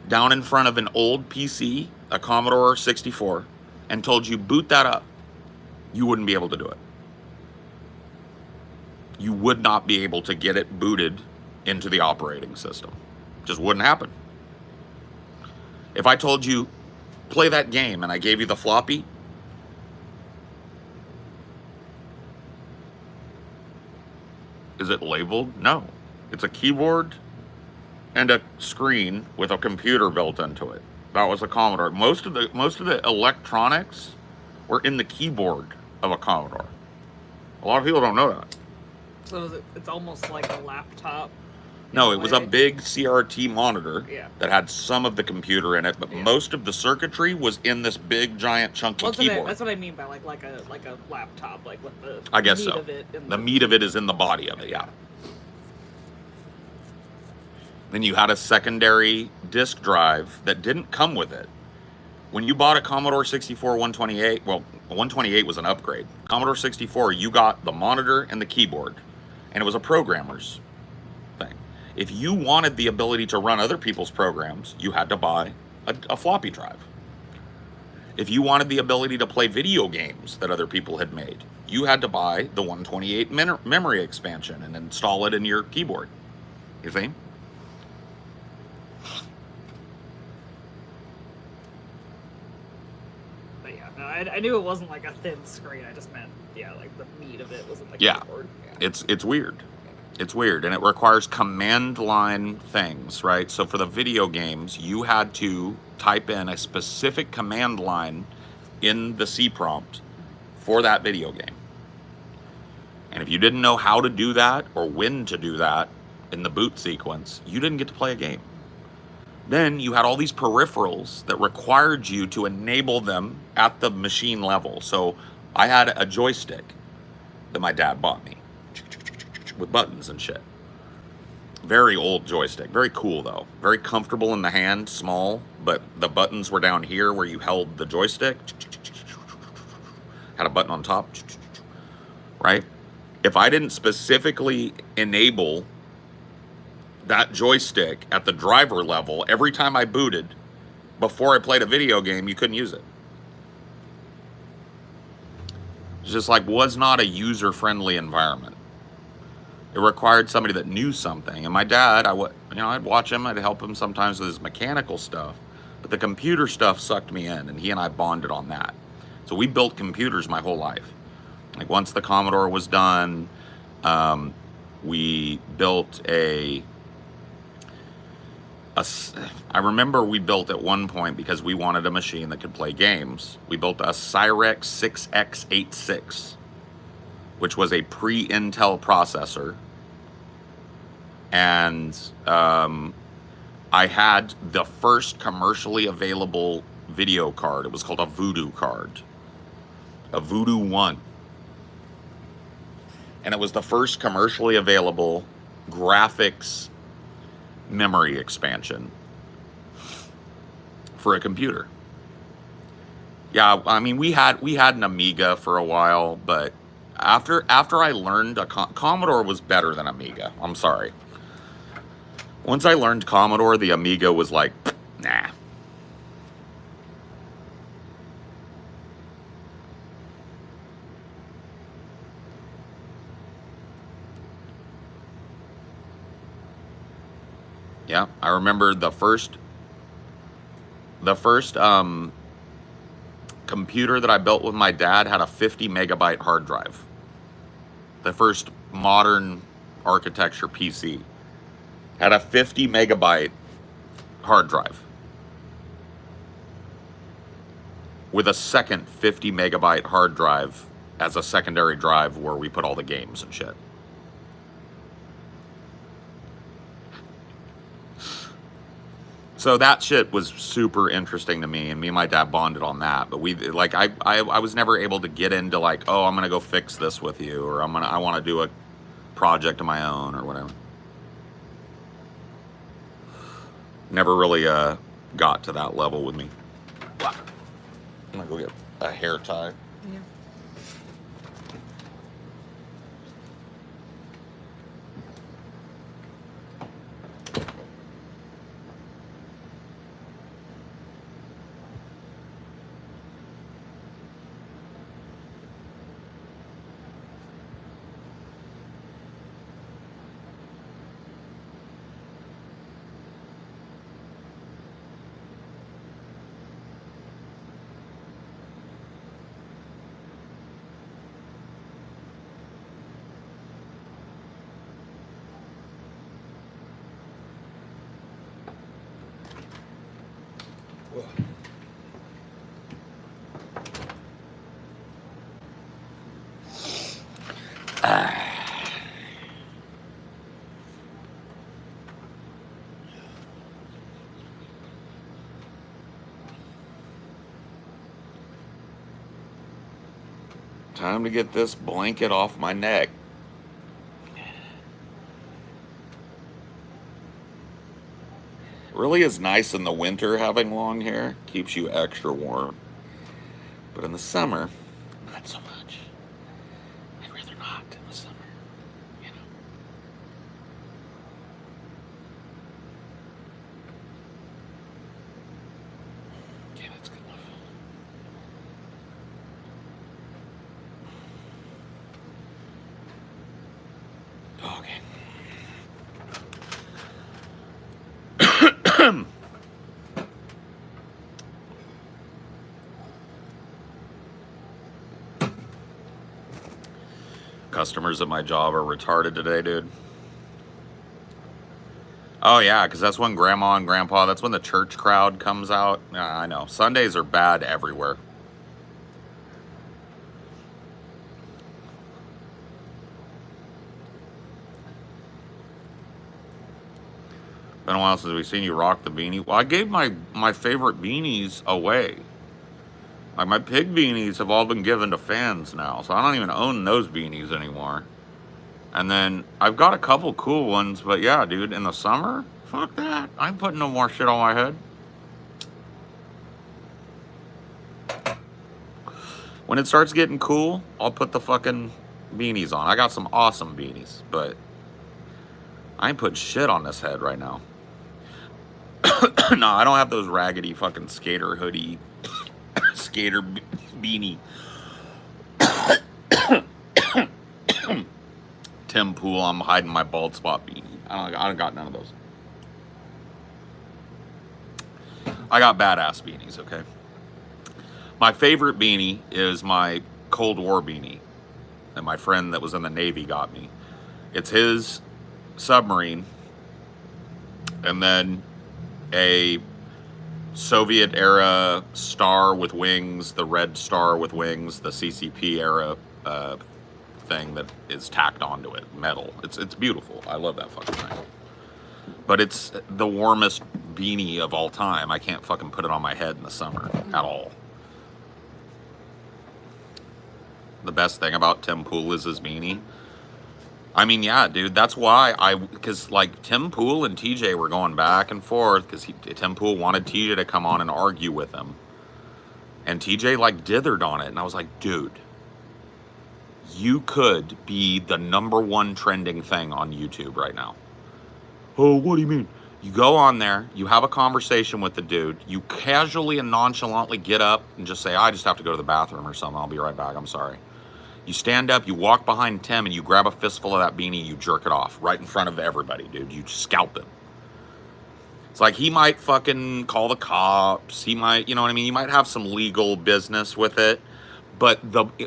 Speaker 1: down in front of an old PC, a Commodore 64, and told you boot that up, you wouldn't be able to do it. You would not be able to get it booted into the operating system. Just wouldn't happen. If I told you, play that game, and I gave you the floppy, is it labeled? No. It's a keyboard and a screen with a computer built into it. That was a Commodore. Most of the electronics were in the keyboard of a Commodore. A lot of people don't know that.
Speaker 2: So it's almost like a laptop.
Speaker 1: No, it was a big CRT monitor that had some of the computer in it, but most of the circuitry was in this big, giant, chunky keyboard.
Speaker 2: That's what I mean by like a laptop, like with the
Speaker 1: I guess
Speaker 2: meat
Speaker 1: so.
Speaker 2: of it.
Speaker 1: The meat of it is in the body of it, yeah. Then you had a secondary disk drive that didn't come with it. When you bought a Commodore 64 128, well, 128 was an upgrade. Commodore 64, you got the monitor and the keyboard, and it was a programmer's thing. If you wanted the ability to run other people's programs, you had to buy a floppy drive. If you wanted the ability to play video games that other people had made, you had to buy the 128 memory expansion and install it in your keyboard. You see?
Speaker 2: But yeah, no, I knew it wasn't like a thin screen. I just meant, like the meat of it was in the keyboard.
Speaker 1: Yeah. It's weird. It's weird, and it requires command line things, right? So for the video games, you had to type in a specific command line in the C prompt for that video game. And if you didn't know how to do that or when to do that in the boot sequence, you didn't get to play a game. Then you had all these peripherals that required you to enable them at the machine level. So I had a joystick that my dad bought me with buttons and shit. Very old joystick. Very cool, though. Very comfortable in the hand, small, but the buttons were down here where you held the joystick. Had a button on top, right? If I didn't specifically enable that joystick at the driver level every time I booted before I played a video game, you couldn't use it. It's just like, was not a user-friendly environment. It required somebody that knew something. And my dad, I'd watch him, I'd help him sometimes with his mechanical stuff, but the computer stuff sucked me in, and he and I bonded on that. So we built computers my whole life. Like once the Commodore was done, we built I remember we built at one point, because we wanted a machine that could play games, we built a Cyrex 6X86, which was a pre-Intel processor. And I had the first commercially available video card. It was called a Voodoo card. A Voodoo 1. And it was the first commercially available graphics memory expansion for a computer. Yeah, I mean, we had an Amiga for a while, but after I learned Commodore was better than Amiga. I'm sorry. Once I learned Commodore, the Amiga was like, nah. Yeah, I remember the first computer that I built with my dad had a 50 megabyte hard drive. The first modern architecture PC had a 50 megabyte hard drive with a second 50 megabyte hard drive as a secondary drive where we put all the games and shit. So that shit was super interesting to me, and me and my dad bonded on that. But we like I was never able to get into like, oh, I'm gonna go fix this with you, or I want to do a project of my own or whatever. Never really got to that level with me. I'm gonna go get a hair tie.
Speaker 2: Yeah.
Speaker 1: Time to get this blanket off my neck. Really is nice in the winter having long hair. Keeps you extra warm. But in the summer, not so much. I'd rather not in the summer, you know. Okay, that's good enough. Okay. Customers at my job are retarded today, dude. Oh yeah, because that's when Grandma and Grandpa, that's when the church crowd comes out. Yeah, I know. Sundays are bad everywhere. Been a while since we've seen you rock the beanie. Well, I gave my favorite beanies away. Like my pig beanies have all been given to fans now, so I don't even own those beanies anymore. And then I've got a couple cool ones, but yeah, dude, in the summer, fuck that. I'm putting no more shit on my head. When it starts getting cool, I'll put the fucking beanies on. I got some awesome beanies, but I ain't putting shit on this head right now. No, I don't have those raggedy fucking skater hoodie, skater beanie. Tim Pool, I'm hiding my bald spot beanie. I don't got none of those. I got badass beanies, okay? My favorite beanie is my Cold War beanie that my friend that was in the Navy got me. It's his submarine, and then a Soviet era star with wings, the red star with wings, the CCP era thing that is tacked onto it, metal. It's beautiful. I love that fucking thing. But it's the warmest beanie of all time. I can't fucking put it on my head in the summer at all. The best thing about Tim Pool is his beanie. I mean, yeah, dude, that's why because like Tim Pool and TJ were going back and forth because Tim Pool wanted TJ to come on and argue with him. And TJ like dithered on it. And I was like, dude, you could be the #1 trending thing on YouTube right now. Oh, what do you mean? You go on there, you have a conversation with the dude, you casually and nonchalantly get up and just say, I just have to go to the bathroom or something. I'll be right back. I'm sorry. You stand up, you walk behind Tim, and you grab a fistful of that beanie, you jerk it off right in front of everybody, dude. You scalp him. It's like he might fucking call the cops. He might, you know what I mean? You might have some legal business with it. But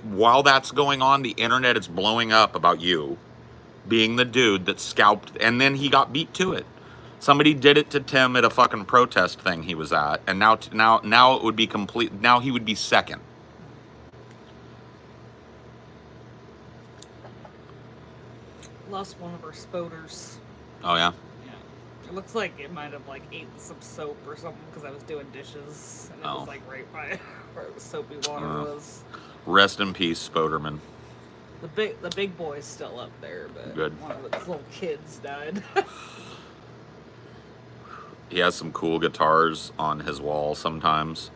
Speaker 1: while that's going on, the internet is blowing up about you being the dude that scalped, and then he got beat to it. Somebody did it to Tim at a fucking protest thing he was at, and now it would be complete. Now he would be second.
Speaker 2: Lost one of our spoders.
Speaker 1: Oh yeah.
Speaker 2: Yeah, it looks like it might have like eaten some soap or something because I was doing dishes and it was like right by where the soapy water was.
Speaker 1: Rest in peace, Spoderman.
Speaker 2: The big boy's still up there, but
Speaker 1: good.
Speaker 2: One of its little kids died.
Speaker 1: He has some cool guitars on his wall sometimes.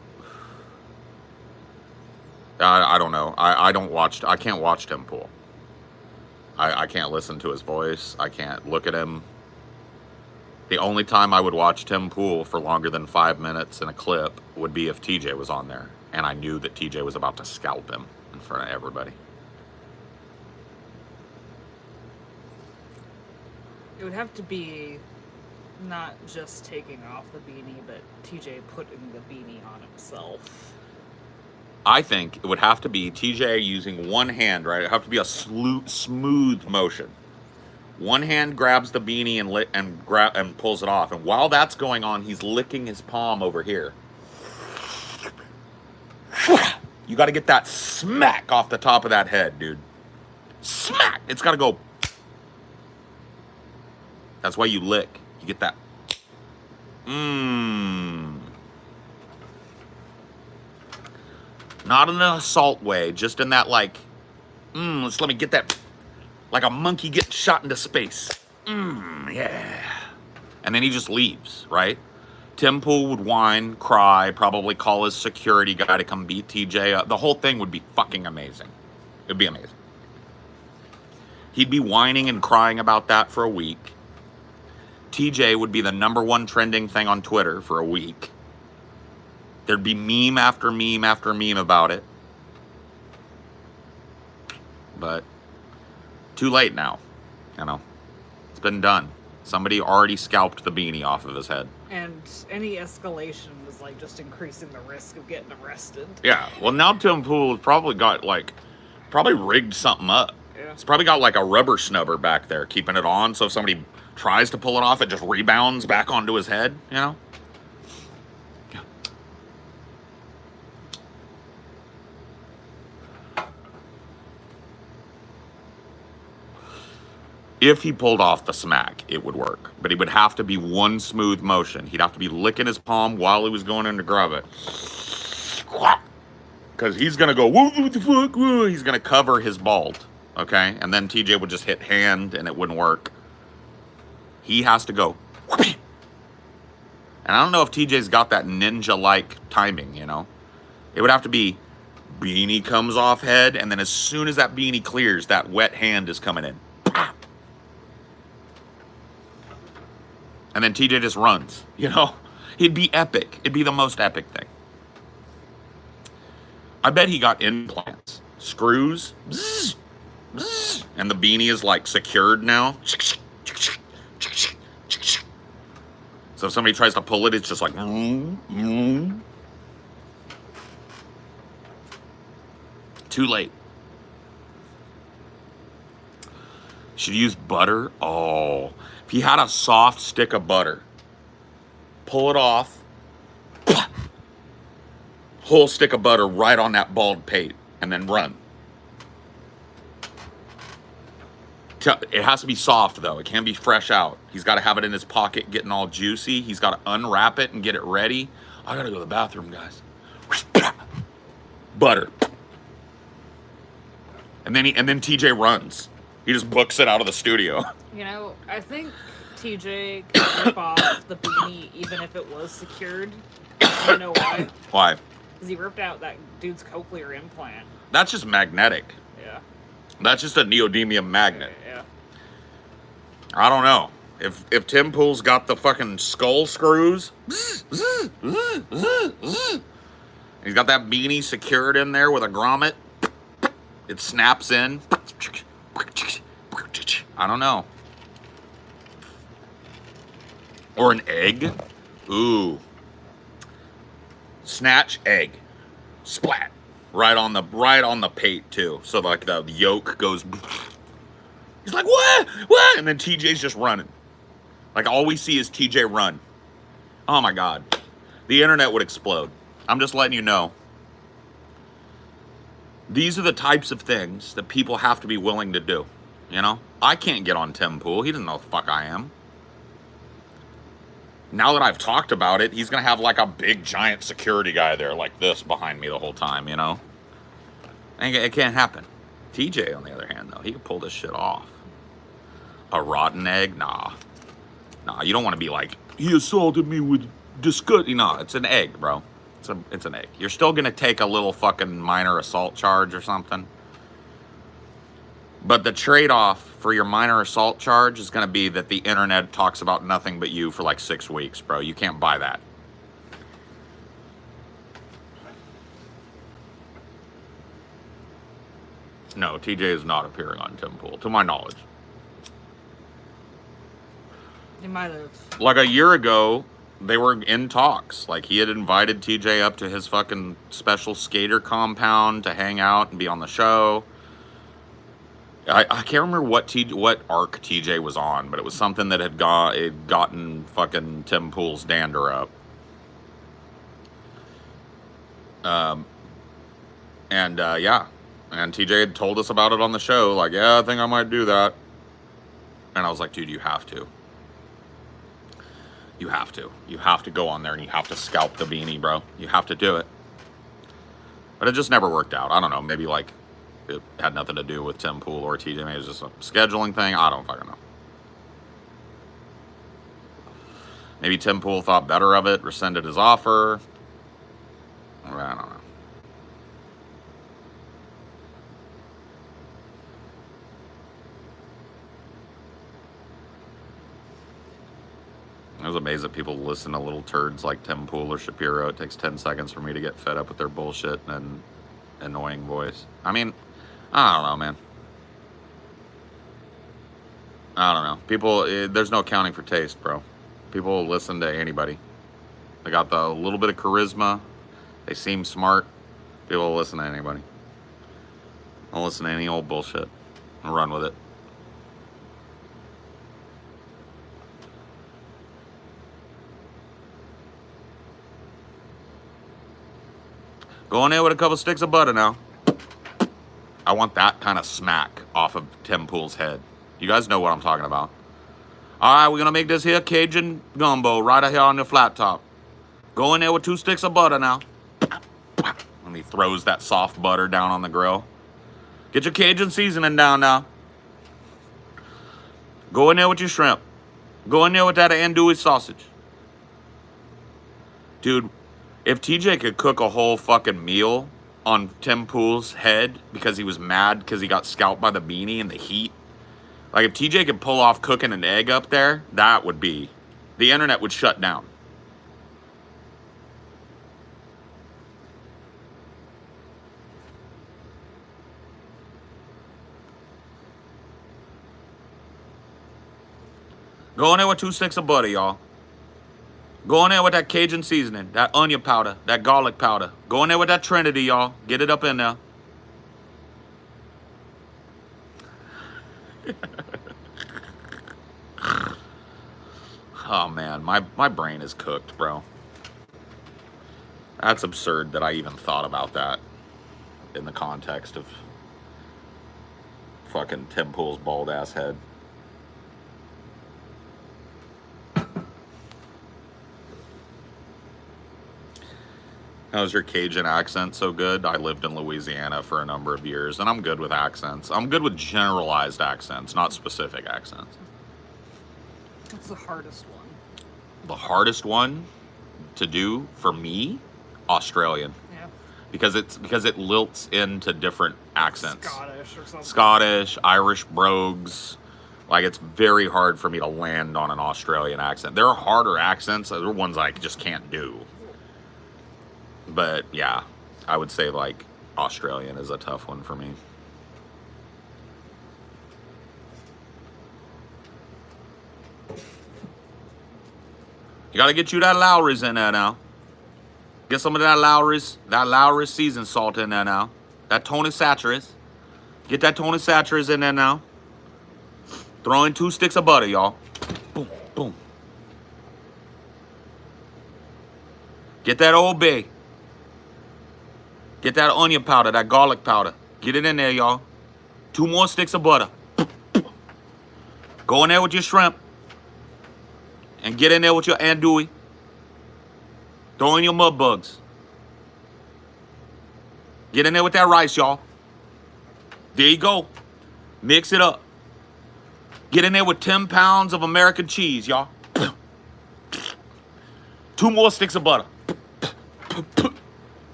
Speaker 1: I don't know. I can't watch Tim Pool. I can't listen to his voice. I can't look at him. The only time I would watch Tim Pool for longer than 5 minutes in a clip would be if TJ was on there, and I knew that TJ was about to scalp him in front of everybody.
Speaker 2: It would have to be not just taking off the beanie, but TJ putting the beanie on himself.
Speaker 1: I think it would have to be TJ using one hand, right? It would have to be a smooth motion. One hand grabs the beanie and pulls it off. And while that's going on, he's licking his palm over here. You got to get that smack off the top of that head, dude. Smack! It's got to go. That's why you lick. You get that. Not in an assault way, just in that like, let's let me get that, like a monkey getting shot into space. Yeah. And then he just leaves, right? Tim Pool would whine, cry, probably call his security guy to come beat TJ up. The whole thing would be fucking amazing. It'd be amazing. He'd be whining and crying about that for a week. TJ would be the #1 trending thing on Twitter for a week. There'd be meme after meme after meme about it. But too late now. You know, it's been done. Somebody already scalped the beanie off of his head.
Speaker 2: And any escalation was like just increasing the risk of getting arrested.
Speaker 1: Yeah. Well, now Tim Pool has probably got probably rigged something up.
Speaker 2: Yeah.
Speaker 1: It's probably got like a rubber snubber back there keeping it on. So if somebody tries to pull it off, it just rebounds back onto his head, you know? If he pulled off the smack, it would work. But it would have to be one smooth motion. He'd have to be licking his palm while he was going in to grab it. Because he's going to go, what the fuck? He's going to cover his bald. Okay? And then TJ would just hit hand and it wouldn't work. He has to go. And I don't know if TJ's got that ninja-like timing, you know? It would have to be beanie comes off head, and then as soon as that beanie clears, that wet hand is coming in. And then TJ just runs, you know? It'd be epic. It'd be the most epic thing. I bet he got implants. Screws. Bzz, bzz, and the beanie is like secured now. So if somebody tries to pull it, it's just like... Too late. Should use butter. Oh... If he had a soft stick of butter, pull it off, whole stick of butter right on that bald pate, and then run. It has to be soft, though. It can't be fresh out. He's got to have it in his pocket getting all juicy. He's got to unwrap it and get it ready. I got to go to the bathroom, guys. Butter. And then TJ runs. He just books it out of the studio.
Speaker 2: You know, I think TJ could rip off the beanie even if it was secured. You know why?
Speaker 1: Why?
Speaker 2: Because he ripped out that dude's cochlear implant.
Speaker 1: That's just magnetic.
Speaker 2: Yeah.
Speaker 1: That's just a neodymium magnet.
Speaker 2: Yeah.
Speaker 1: I don't know. If Tim Pool's got the fucking skull screws, he's got that beanie secured in there with a grommet, it snaps in. I don't know. Or an egg. Ooh. Snatch egg. Splat. Right on the pate too. So like the yolk goes. He's like, what? What? And then TJ's just running. Like all we see is TJ run. Oh my God. The internet would explode. I'm just letting you know. These are the types of things that people have to be willing to do. You know? I can't get on Tim Pool. He doesn't know the fuck I am. Now that I've talked about it, he's going to have like a big giant security guy there like this behind me the whole time, you know? And it can't happen. TJ, on the other hand, though, he can pull this shit off. A rotten egg? Nah. Nah, you don't want to be like, he assaulted me with disgust. No, it's an egg, bro. It's an egg. You're still going to take a little fucking minor assault charge or something. But the trade-off for your minor assault charge is going to be that the internet talks about nothing but you for like 6 weeks, bro. You can't buy that. No, TJ is not appearing on Tim Pool, to my knowledge.
Speaker 2: He might have.
Speaker 1: Like a year ago, they were in talks. Like he had invited TJ up to his fucking special skater compound to hang out and be on the show. I can't remember what arc TJ was on, but it was something that had gotten fucking Tim Pool's dander up. Yeah. And TJ had told us about it on the show, like, yeah, I think I might do that. And I was like, dude, you have to. You have to. You have to go on there and you have to scalp the beanie, bro. You have to do it. But it just never worked out. I don't know, maybe like it had nothing to do with Tim Pool or TJ. Maybe it was just a scheduling thing. I don't fucking know. Maybe Tim Pool thought better of it, rescinded his offer. I don't know. I was amazed that people listen to little turds like Tim Pool or Shapiro. It takes 10 seconds for me to get fed up with their bullshit and annoying voice. I mean, I don't know, man. I don't know. People, there's no accounting for taste, bro. People will listen to anybody. They got the little bit of charisma. They seem smart. People will listen to anybody. I'll listen to any old bullshit and run with it. Go in there with a couple sticks of butter now. I want that kind of smack off of Tim Pool's head. You guys know what I'm talking about. All right, we're going to make this here Cajun gumbo right here on your flat top. Go in there with 2 sticks of butter now. And he throws that soft butter down on the grill. Get your Cajun seasoning down now. Go in there with your shrimp. Go in there with that andouille sausage. Dude, if TJ could cook a whole fucking meal on Tim Pool's head because he was mad because he got scalped by the beanie in the heat, like if TJ could pull off cooking an egg up there, that would be, the internet would shut down. Go in there with 2 sticks of butter, y'all. Go in there with that Cajun seasoning, that onion powder, that garlic powder. Go in there with that Trinity, y'all. Get it up in there. Oh, man. My brain is cooked, bro. That's absurd that I even thought about that in the context of fucking Tim Pool's bald-ass head. How's your Cajun accent so good? I lived in Louisiana for a number of years, and I'm good with accents. I'm good with generalized accents, not specific accents.
Speaker 2: What's the hardest one?
Speaker 1: The hardest one to do for me? Australian.
Speaker 2: Yeah.
Speaker 1: Because it lilts into different accents.
Speaker 2: Scottish or something.
Speaker 1: Scottish, Irish brogues, Like, it's very hard for me to land on an Australian accent. There are harder accents. There are ones I just can't do. But, yeah, I would say, like, Australian is a tough one for me. You got to get you that Lowry's in there now. Get some of that Lowry's seasoned salt in there now. That Tony Satcheris. Get that Tony Satcheris in there now. Throw in 2 sticks of butter, y'all. Boom, boom. Get that Old Bay. Get that onion powder, that garlic powder. Get it in there, y'all. 2 more sticks of butter. Go in there with your shrimp. And get in there with your andouille. Throw in your mud bugs. Get in there with that rice, y'all. There you go. Mix it up. Get in there with 10 pounds of American cheese, y'all. 2 more sticks of butter.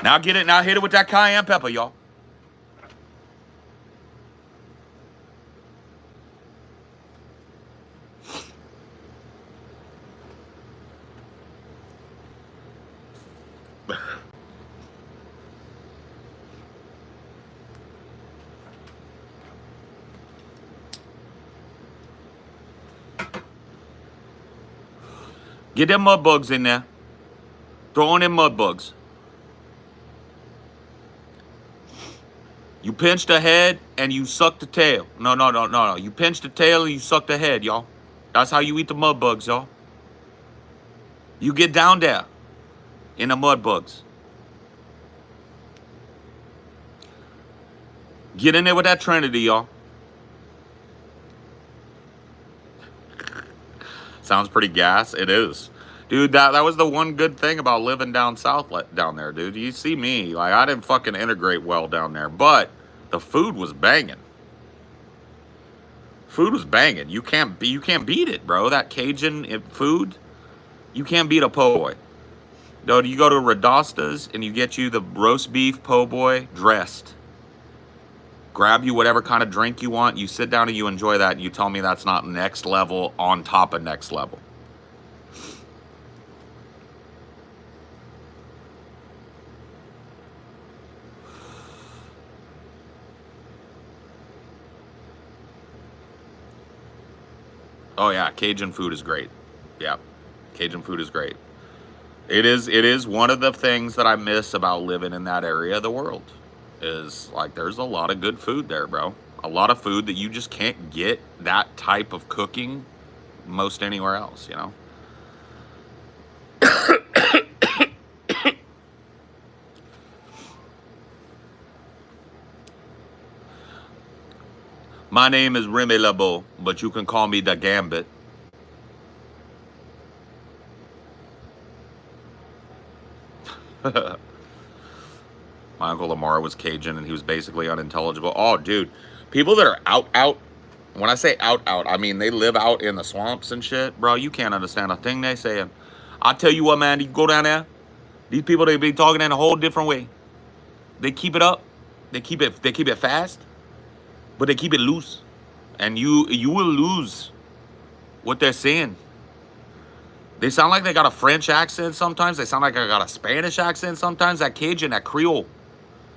Speaker 1: Now get it. Now hit it with that cayenne pepper, y'all. Get them mud bugs in there. Throw in them mud bugs. You pinch the head and you suck the tail. No. You pinch the tail and you suck the head, y'all. That's how you eat the mud bugs, y'all. You get down there in the mud bugs. Get in there with that Trinity, y'all. Sounds pretty gas. It is. Dude, that was the one good thing about living down south down there, dude. You see me. Like, I didn't fucking integrate well down there. But the food was banging. Food was banging. You can't beat it, bro. That Cajun food, you can't beat a po' boy. Dude, you go to Radosta's and you get you the roast beef po' boy dressed. Grab you whatever kind of drink you want. You sit down and you enjoy that. And you tell me that's not next level on top of next level. Oh yeah, Cajun food is great. Yeah, Cajun food is great. It is one of the things that I miss about living in that area of the world. Is like there's a lot of good food there, bro. A lot of food that you just can't get that type of cooking most anywhere else, you know? My name is Remy LeBeau, but you can call me the Gambit. My Uncle Lamar was Cajun and he was basically unintelligible. Oh, dude. People that are out, when I say out, I mean they live out in the swamps and shit. Bro, you can't understand a thing they saying. I tell you what, man, you go down there, these people, they be talking in a whole different way. They keep it up. They keep it fast, but they keep it loose. And you will lose what they're saying. They sound like they got a French accent sometimes. They sound like they got a Spanish accent sometimes. That Cajun, that Creole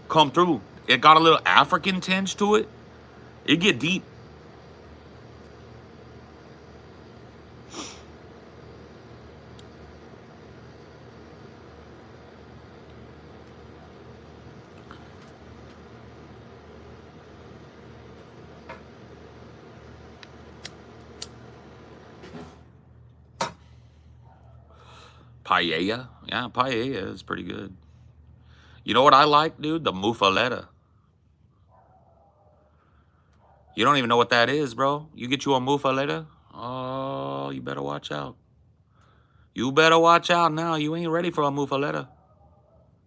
Speaker 1: come through. It got a little African tinge to it. It get deep. Paella? Yeah, paella is pretty good. You know what I like, dude? The muffaletta. You don't even know what that is, bro. You get you a muffaletta? Oh, you better watch out. You better watch out now. You ain't ready for a muffaletta.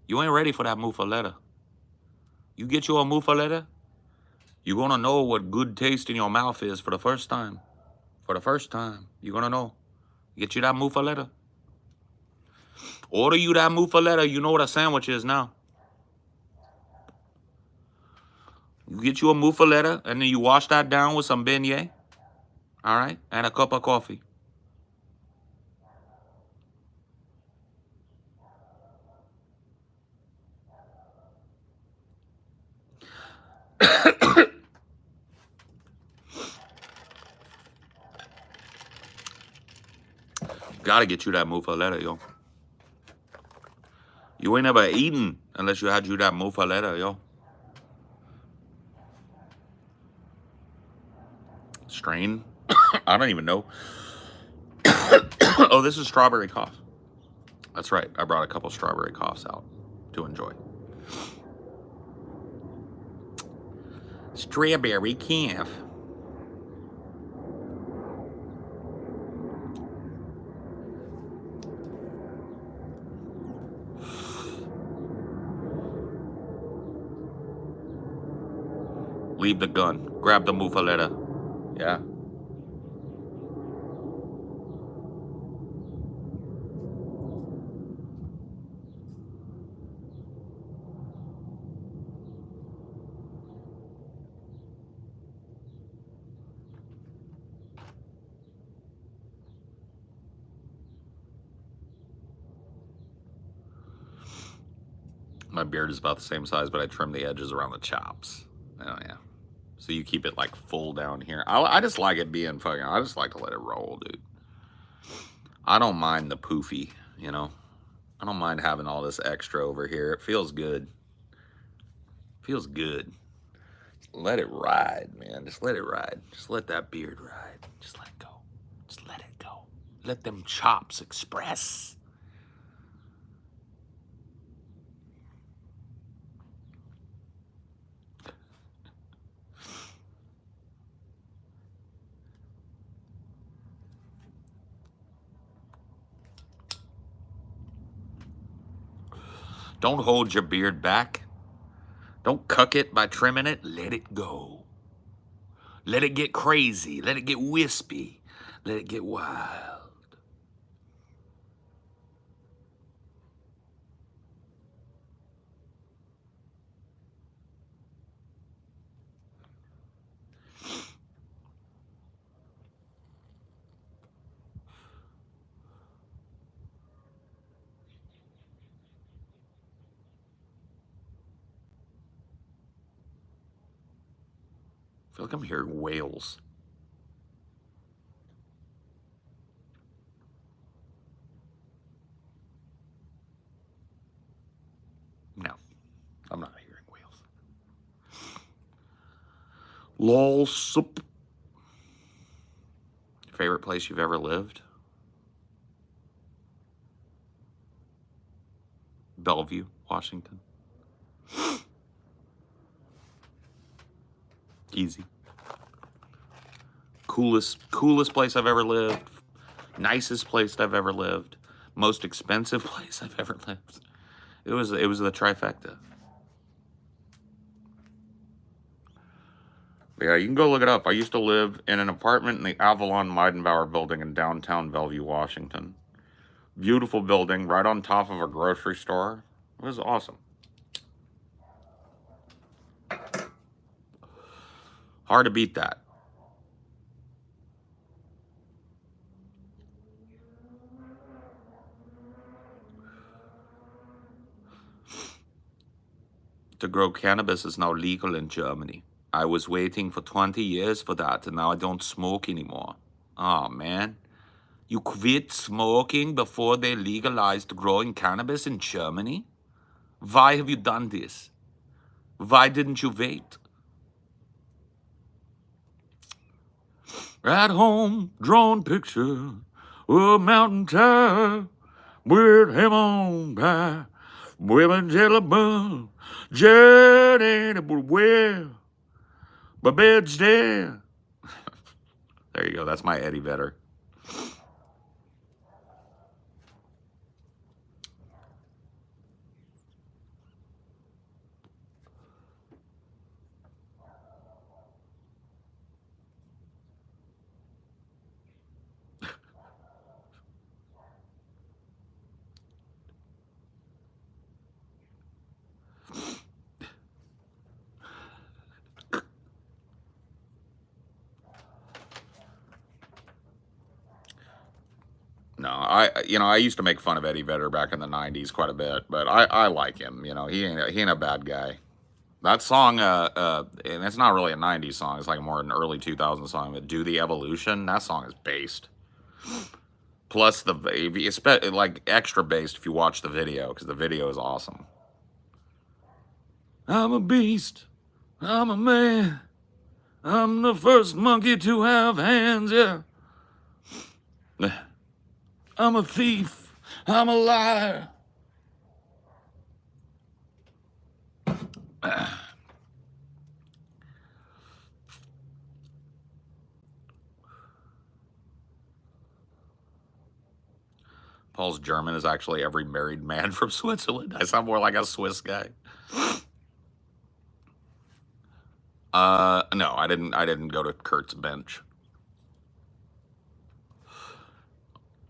Speaker 1: You ain't ready for that muffaletta. You get you a muffaletta, you're going to know what good taste in your mouth is for the first time. For the first time, you're going to know. Get you that muffaletta. Order you that muffaletta. You know what a sandwich is now. You get you a muffaletta, and then you wash that down with some beignet, all right, and a cup of coffee. Gotta get you that muffaletta, yo. You ain't never eaten unless you had you that muffaletta, yo. Strain? I don't even know. Oh, this is strawberry cough. That's right. I brought a couple strawberry coughs out to enjoy. Strawberry cough. Leave the gun. Grab the muffaletta. Yeah. My beard is about the same size, but I trim the edges around the chops. Oh, yeah. So you keep it like full down here. I just like it being fucking, I just like to let it roll, dude. I don't mind the poofy, you know. I don't mind having all this extra over here. It feels good. Feels good. Let it ride, man. Just let it ride. Just let that beard ride. Just let it go. Just let it go. Let them chops express. Don't hold your beard back. Don't cuck it by trimming it. Let it go. Let it get crazy. Let it get wispy. Let it get wild. I feel like I'm hearing whales. No, I'm not hearing whales. Lol soup. Favorite place you've ever lived? Bellevue, Washington. Easy. Coolest place I've ever lived. Nicest place I've ever lived. Most expensive place I've ever lived. It was the trifecta. Yeah, you can go look it up. I used to live in an apartment in the Avalon Meidenbauer building in downtown Bellevue, Washington. Beautiful building, right on top of a grocery store. It was awesome. Hard to beat that. To grow cannabis is now legal in Germany. I was waiting for 20 years for that, and now I don't smoke anymore. Oh, man. You quit smoking before they legalized growing cannabis in Germany? Why have you done this? Why didn't you wait? At home, drawn picture of mountain top with him on by, women jelly bun, journey where my bed's there. There you go. That's my Eddie Vedder. I used to make fun of Eddie Vedder back in the '90s quite a bit, but I like him. He ain't a bad guy. That song, and it's not really a '90s song. It's like more an early 2000s song. But "Do the Evolution," that song is based. Plus like extra based if you watch the video, because the video is awesome. I'm a beast. I'm a man. I'm the first monkey to have hands. Yeah. I'm a thief. I'm a liar. Paul's German is actually every married man from Switzerland. I sound more like a Swiss guy. No, I didn't go to Kurt's bench.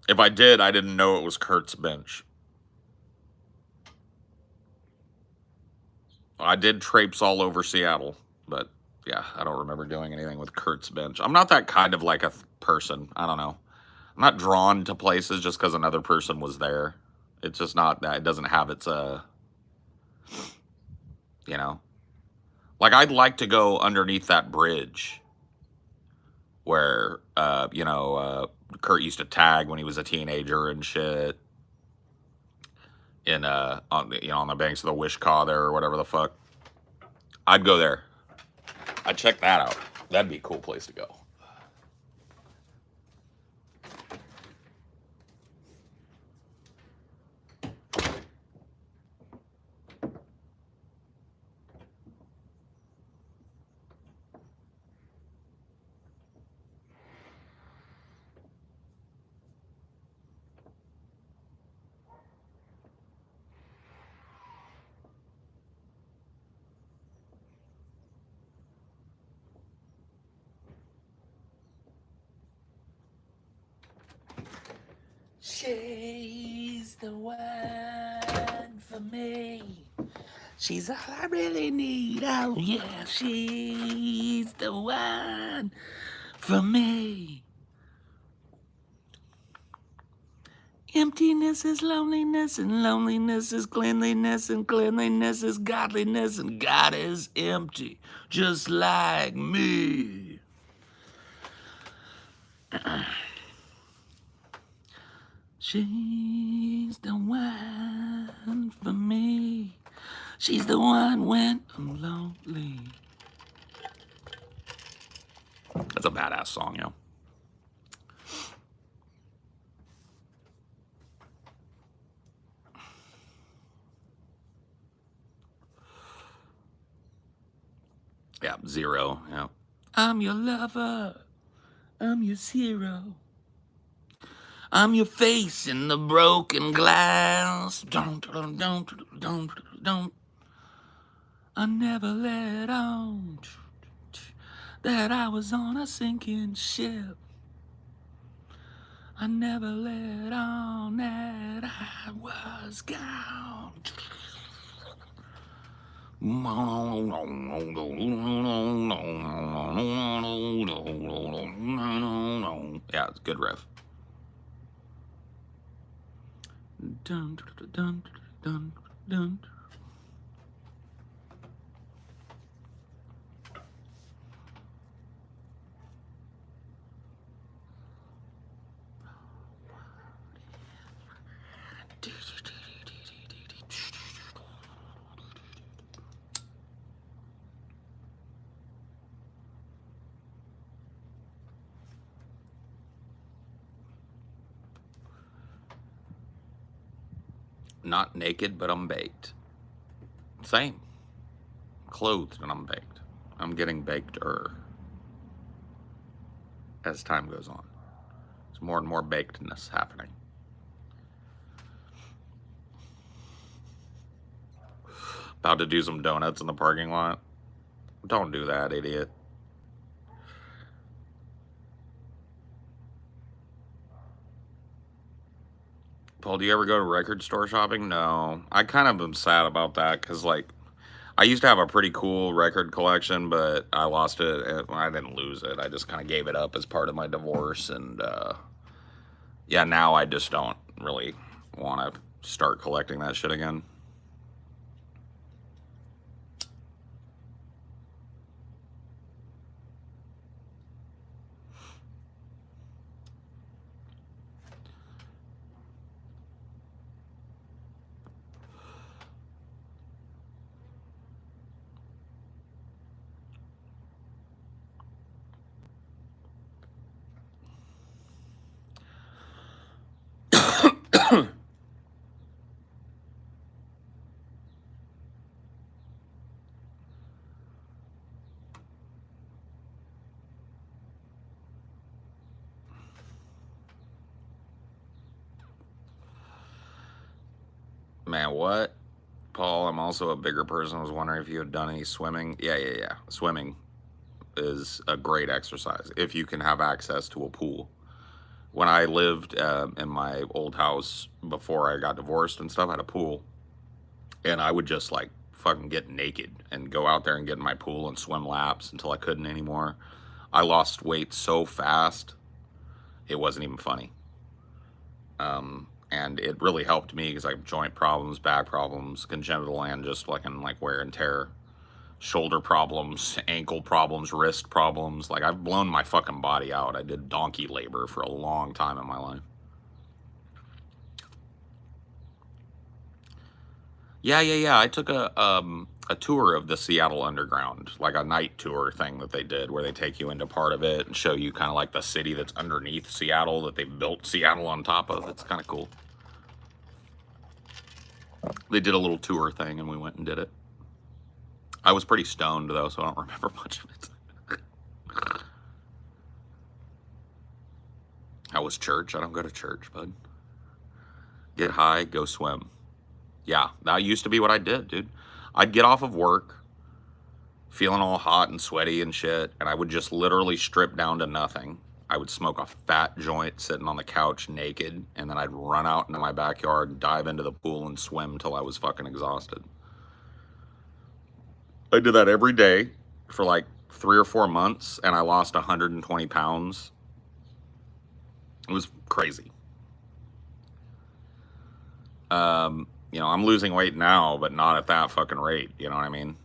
Speaker 1: If I did, I didn't know it was Kurt's bench. I did traipse all over Seattle, but yeah, I don't remember doing anything with Kurt's bench. I'm not that kind of like a person. I don't know. I'm not drawn to places just because another person was there. It's just not that. It doesn't have its, like I'd like to go underneath that bridge where, Kurt used to tag when he was a teenager and shit. On the banks of the Wishkah there or whatever the fuck. I'd go there. I'd check that out. That'd be a cool place to go. She's the one for me. She's all I really need. Oh yeah, she's the one for me. Emptiness is loneliness, and loneliness is cleanliness, and cleanliness is godliness, and God is empty, just like me. She's the one for me. She's the one when I'm lonely. That's a badass song, yo. Yeah, Zero. Yeah. I'm your lover. I'm your zero. I'm your face in the broken glass. Don't. I never let on that I was on a sinking ship. I never let on that I was gone. Yeah, it's a good riff. Dun, dun, dun, dun, dun. Not naked, but I'm baked. Same. Clothed and I'm baked. I'm getting baked-er as time goes on. There's more and more bakedness happening. About to do some donuts in the parking lot. Don't do that, idiot. Paul, do you ever go to record store shopping? No. I kind of am sad about that because, like, I used to have a pretty cool record collection, but I lost it. I didn't lose it. I just kind of gave it up as part of my divorce, and Yeah, now I just don't really want to start collecting that shit again. Man, what? Paul, I'm also a bigger person. I was wondering if you had done any swimming. Yeah. Swimming is a great exercise if you can have access to a pool. When I lived in my old house before I got divorced and stuff, I had a pool, and I would just like fucking get naked and go out there and get in my pool and swim laps until I couldn't anymore. I lost weight so fast, it wasn't even funny. And it really helped me because I have joint problems, back problems, congenital and just fucking like wear and tear, shoulder problems, ankle problems, wrist problems. Like I've blown my fucking body out. I did donkey labor for a long time in my life. Yeah. I took a tour of the Seattle Underground, like a night tour thing that they did, where they take you into part of it and show you kind of like the city that's underneath Seattle that they built Seattle on top of. It's kind of cool. They did a little tour thing, and we went and did it. I was pretty stoned though, so I don't remember much of it. How was church? I don't go to church, bud. Get high, go swim. Yeah, that used to be what I did, dude. I'd get off of work feeling all hot and sweaty and shit, and I would just literally strip down to nothing. I would smoke a fat joint sitting on the couch naked, and then I'd run out into my backyard, dive into the pool, and swim till I was fucking exhausted. I did that every day for like 3 or 4 months, and I lost 120 pounds. It was crazy. I'm losing weight now, but not at that fucking rate. You know what I mean?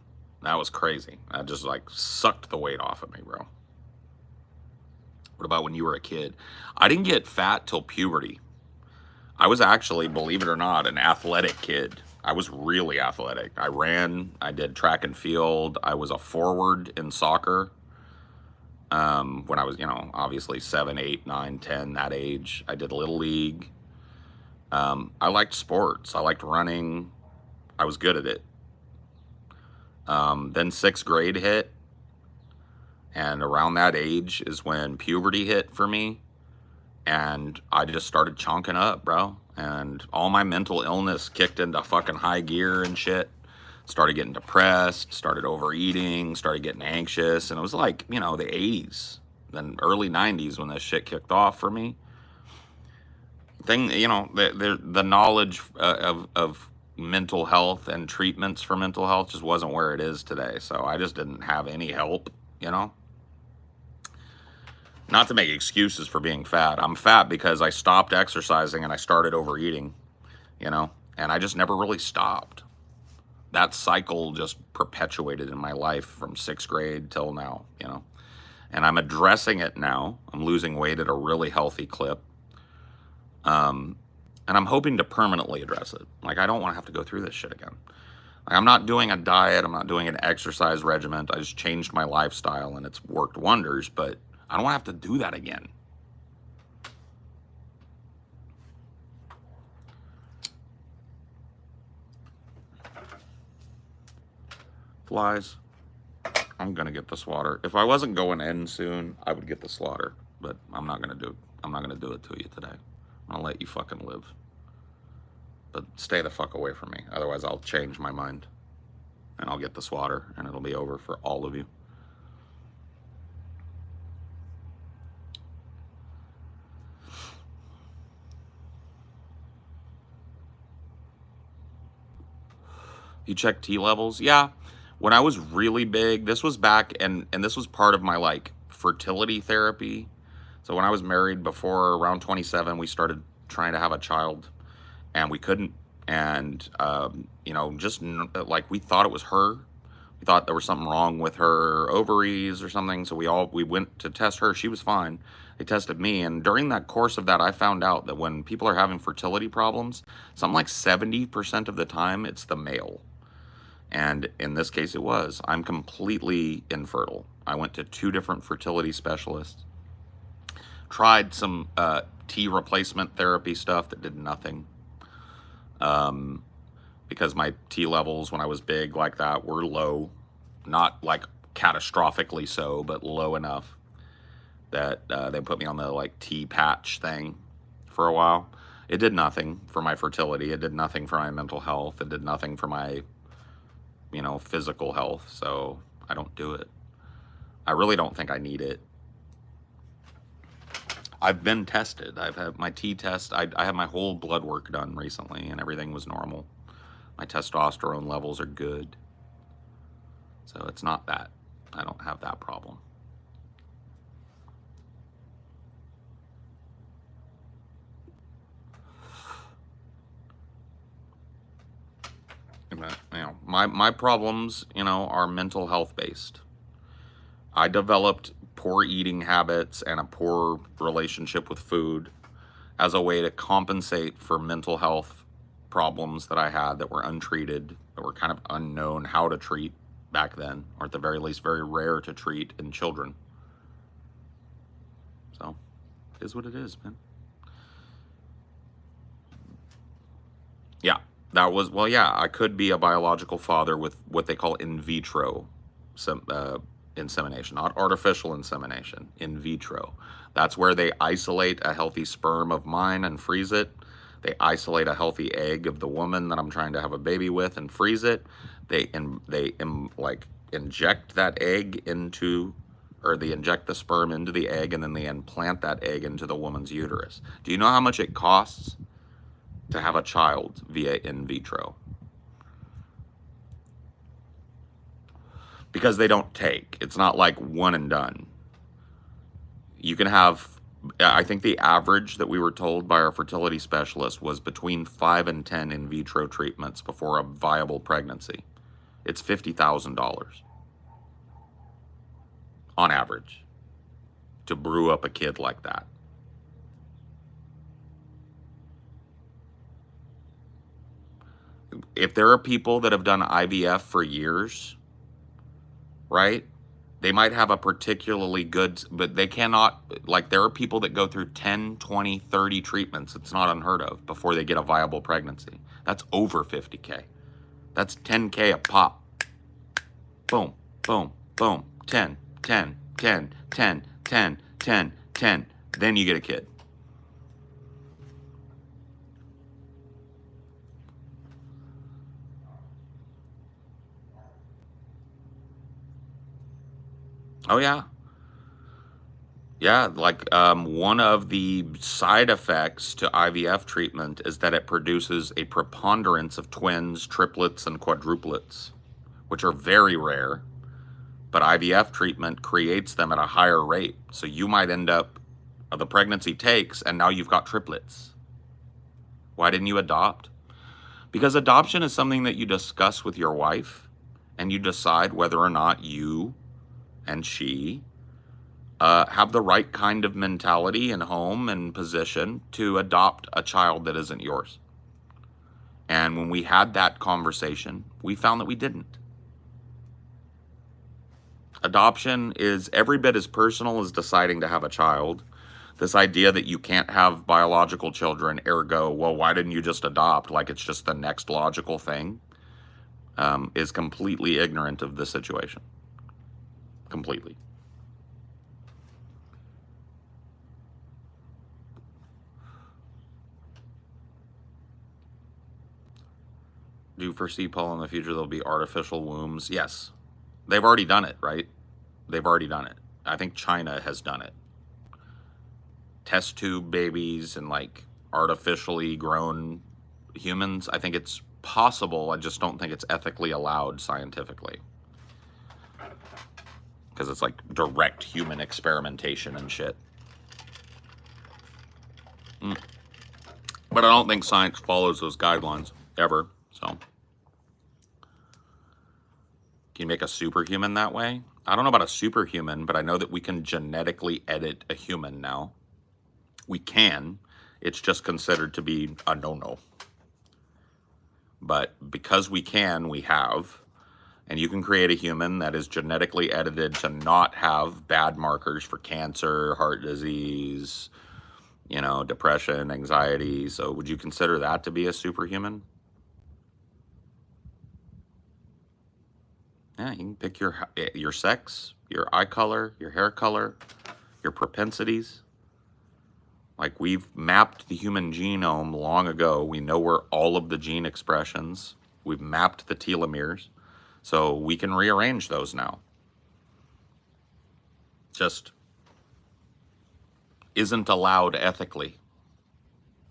Speaker 1: That was crazy. That just like sucked the weight off of me, bro. What about when you were a kid? I didn't get fat till puberty. I was actually, believe it or not, an athletic kid. I was really athletic. I ran, I did track and field. I was a forward in soccer. When I was, obviously 7, 8, 9, 10, that age. I did Little League. I liked sports. I liked running. I was good at it. Then 6th grade hit. And around that age is when puberty hit for me. And I just started chunking up, bro. And all my mental illness kicked into fucking high gear and shit. Started getting depressed, started overeating, started getting anxious. And it was like, the 80s, then early 90s when this shit kicked off for me. The knowledge of mental health and treatments for mental health just wasn't where it is today. So I just didn't have any help, Not to make excuses for being fat. I'm fat because I stopped exercising and I started overeating, and I just never really stopped. That cycle just perpetuated in my life from 6th grade till now, and I'm addressing it now. I'm losing weight at a really healthy clip. And I'm hoping to permanently address it. Like, I don't want to have to go through this shit again. Like, I'm not doing a diet. I'm not doing an exercise regimen. I just changed my lifestyle and it's worked wonders, but I don't want to have to do that again. Flies. I'm going to get the swatter. If I wasn't going in soon, I would get the slaughter, but I'm not going to do it. I'm not going to do it to you today. I'm gonna let you fucking live. But stay the fuck away from me. Otherwise, I'll change my mind. And I'll get the swatter, and it'll be over for all of you. You check T levels? Yeah. When I was really big, this was back, and this was part of my, like, fertility therapy. So when I was married, before around 27, we started trying to have a child, and we couldn't. And you know, just like we thought it was her. We thought there was something wrong with her ovaries or something. So we went to test her. She was fine. They tested me, and during that course of that, I found out that when people are having fertility problems, something like 70% of the time it's the male. And in this case, it was. I'm completely infertile. I went to 2 different fertility specialists, tried some T replacement therapy stuff that did nothing. Because my T levels when I was big like that were low, not like catastrophically so, but low enough that they put me on the like T patch thing for a while. It did nothing for my fertility. It did nothing for my mental health. It did nothing for my, you know, physical health. So I don't do it. I really don't think I need it. I've been tested. I've had my T test. I had my whole blood work done recently, and everything was normal. My testosterone levels are good. So it's not that. I don't have that problem. You know, my problems, you know, are mental health based. I developed poor eating habits and a poor relationship with food as a way to compensate for mental health problems that I had that were untreated, that were kind of unknown how to treat back then, or at the very least very rare to treat in children. So it is what it is, man. Yeah, that was, well, yeah, I could be a biological father with what they call in vitro insemination, not artificial insemination, in vitro. That's where they isolate a healthy sperm of mine and freeze it. They isolate a healthy egg of the woman that I'm trying to have a baby with and freeze it. They inject that egg into, or they inject the sperm into the egg, and then they implant that egg into the woman's uterus. Do you know how much it costs to have a child via in vitro? Because they don't take. It's not like one and done. You can have, I think the average that we were told by our fertility specialist was between 5 and 10 in vitro treatments before a viable pregnancy. It's $50,000 on average to brew up a kid like that. If there are people that have done IVF for years, right? They might have a particularly good, but they cannot, like there are people that go through 10, 20, 30 treatments. It's not unheard of before they get a viable pregnancy. That's over 50K. That's 10K a pop. Boom, boom, boom, 10, 10, 10, 10, 10, 10, 10. Then you get a kid. Oh yeah. Yeah, like one of the side effects to IVF treatment is that it produces a preponderance of twins, triplets, and quadruplets, which are very rare, but IVF treatment creates them at a higher rate. So you might end up, the pregnancy takes, and now you've got triplets. Why didn't you adopt? Because adoption is something that you discuss with your wife, and you decide whether or not you and she have the right kind of mentality and home and position to adopt a child that isn't yours. And when we had that conversation, we found that we didn't. Adoption is every bit as personal as deciding to have a child. This idea that you can't have biological children, ergo, well, why didn't you just adopt, like it's just the next logical thing, is completely ignorant of the situation. Completely. Do you foresee, Paul, in the future there'll be artificial wombs? Yes. They've already done it, right? They've already done it. I think China has done it. Test tube babies and like artificially grown humans. I think it's possible. I just don't think it's ethically allowed scientifically. Because it's like direct human experimentation and shit. But I don't think science follows those guidelines ever. So, can you make a superhuman that way? I don't know about a superhuman, but I know that we can genetically edit a human now. We can. It's just considered to be a no-no. But because we can, we have. And you can create a human that is genetically edited to not have bad markers for cancer, heart disease, you know, depression, anxiety. So would you consider that to be a superhuman? Yeah, you can pick your sex, your eye color, your hair color, your propensities. Like, we've mapped the human genome long ago. We know where all of the gene expressions. We've mapped the telomeres. So we can rearrange those now. Just isn't allowed ethically.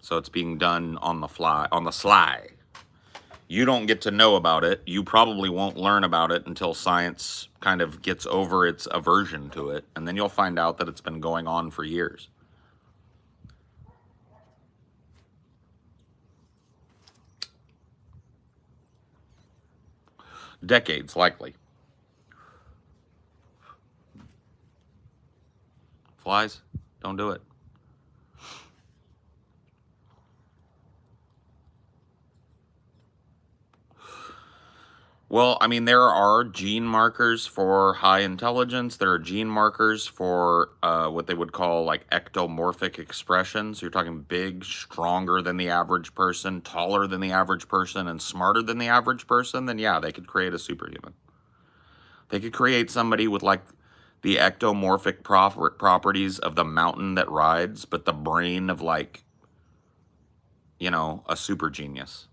Speaker 1: So it's being done on the fly, on the sly. You don't get to know about it. You probably won't learn about it until science kind of gets over its aversion to it. And then you'll find out that it's been going on for years. Decades, likely. Flies, don't do it. Well, I mean, there are gene markers for high intelligence. There are gene markers for what they would call like ectomorphic expressions. You're talking big, stronger than the average person, taller than the average person, and smarter than the average person. Then yeah, they could create a superhuman. They could create somebody with like the ectomorphic properties of the mountain that rides, but the brain of like, you know, a super genius.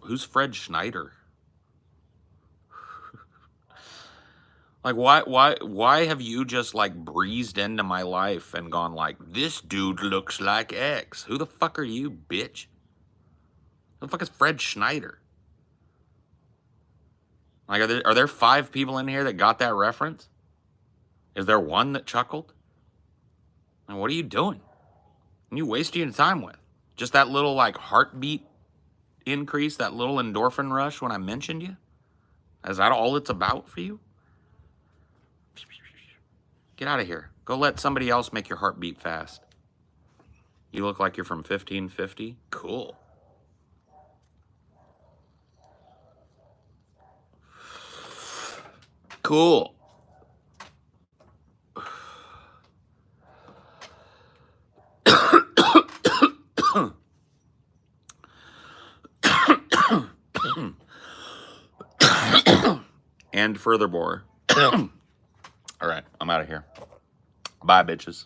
Speaker 1: Who's Fred Schneider? Like, why have you just like breezed into my life and gone like, this dude looks like X? Who the fuck are you, bitch? Who the fuck is Fred Schneider? Like, are there 5 people in here that got that reference? Is there one that chuckled? And what are you doing? What are you wasting your time with? Just that little like heartbeat increase, that little endorphin rush when I mentioned you? Is that all it's about for you? Get out of here. Go let somebody else make your heart beat fast. You look like you're from 1550? Cool. Cool. And furthermore. All right, I'm out of here. Bye, bitches.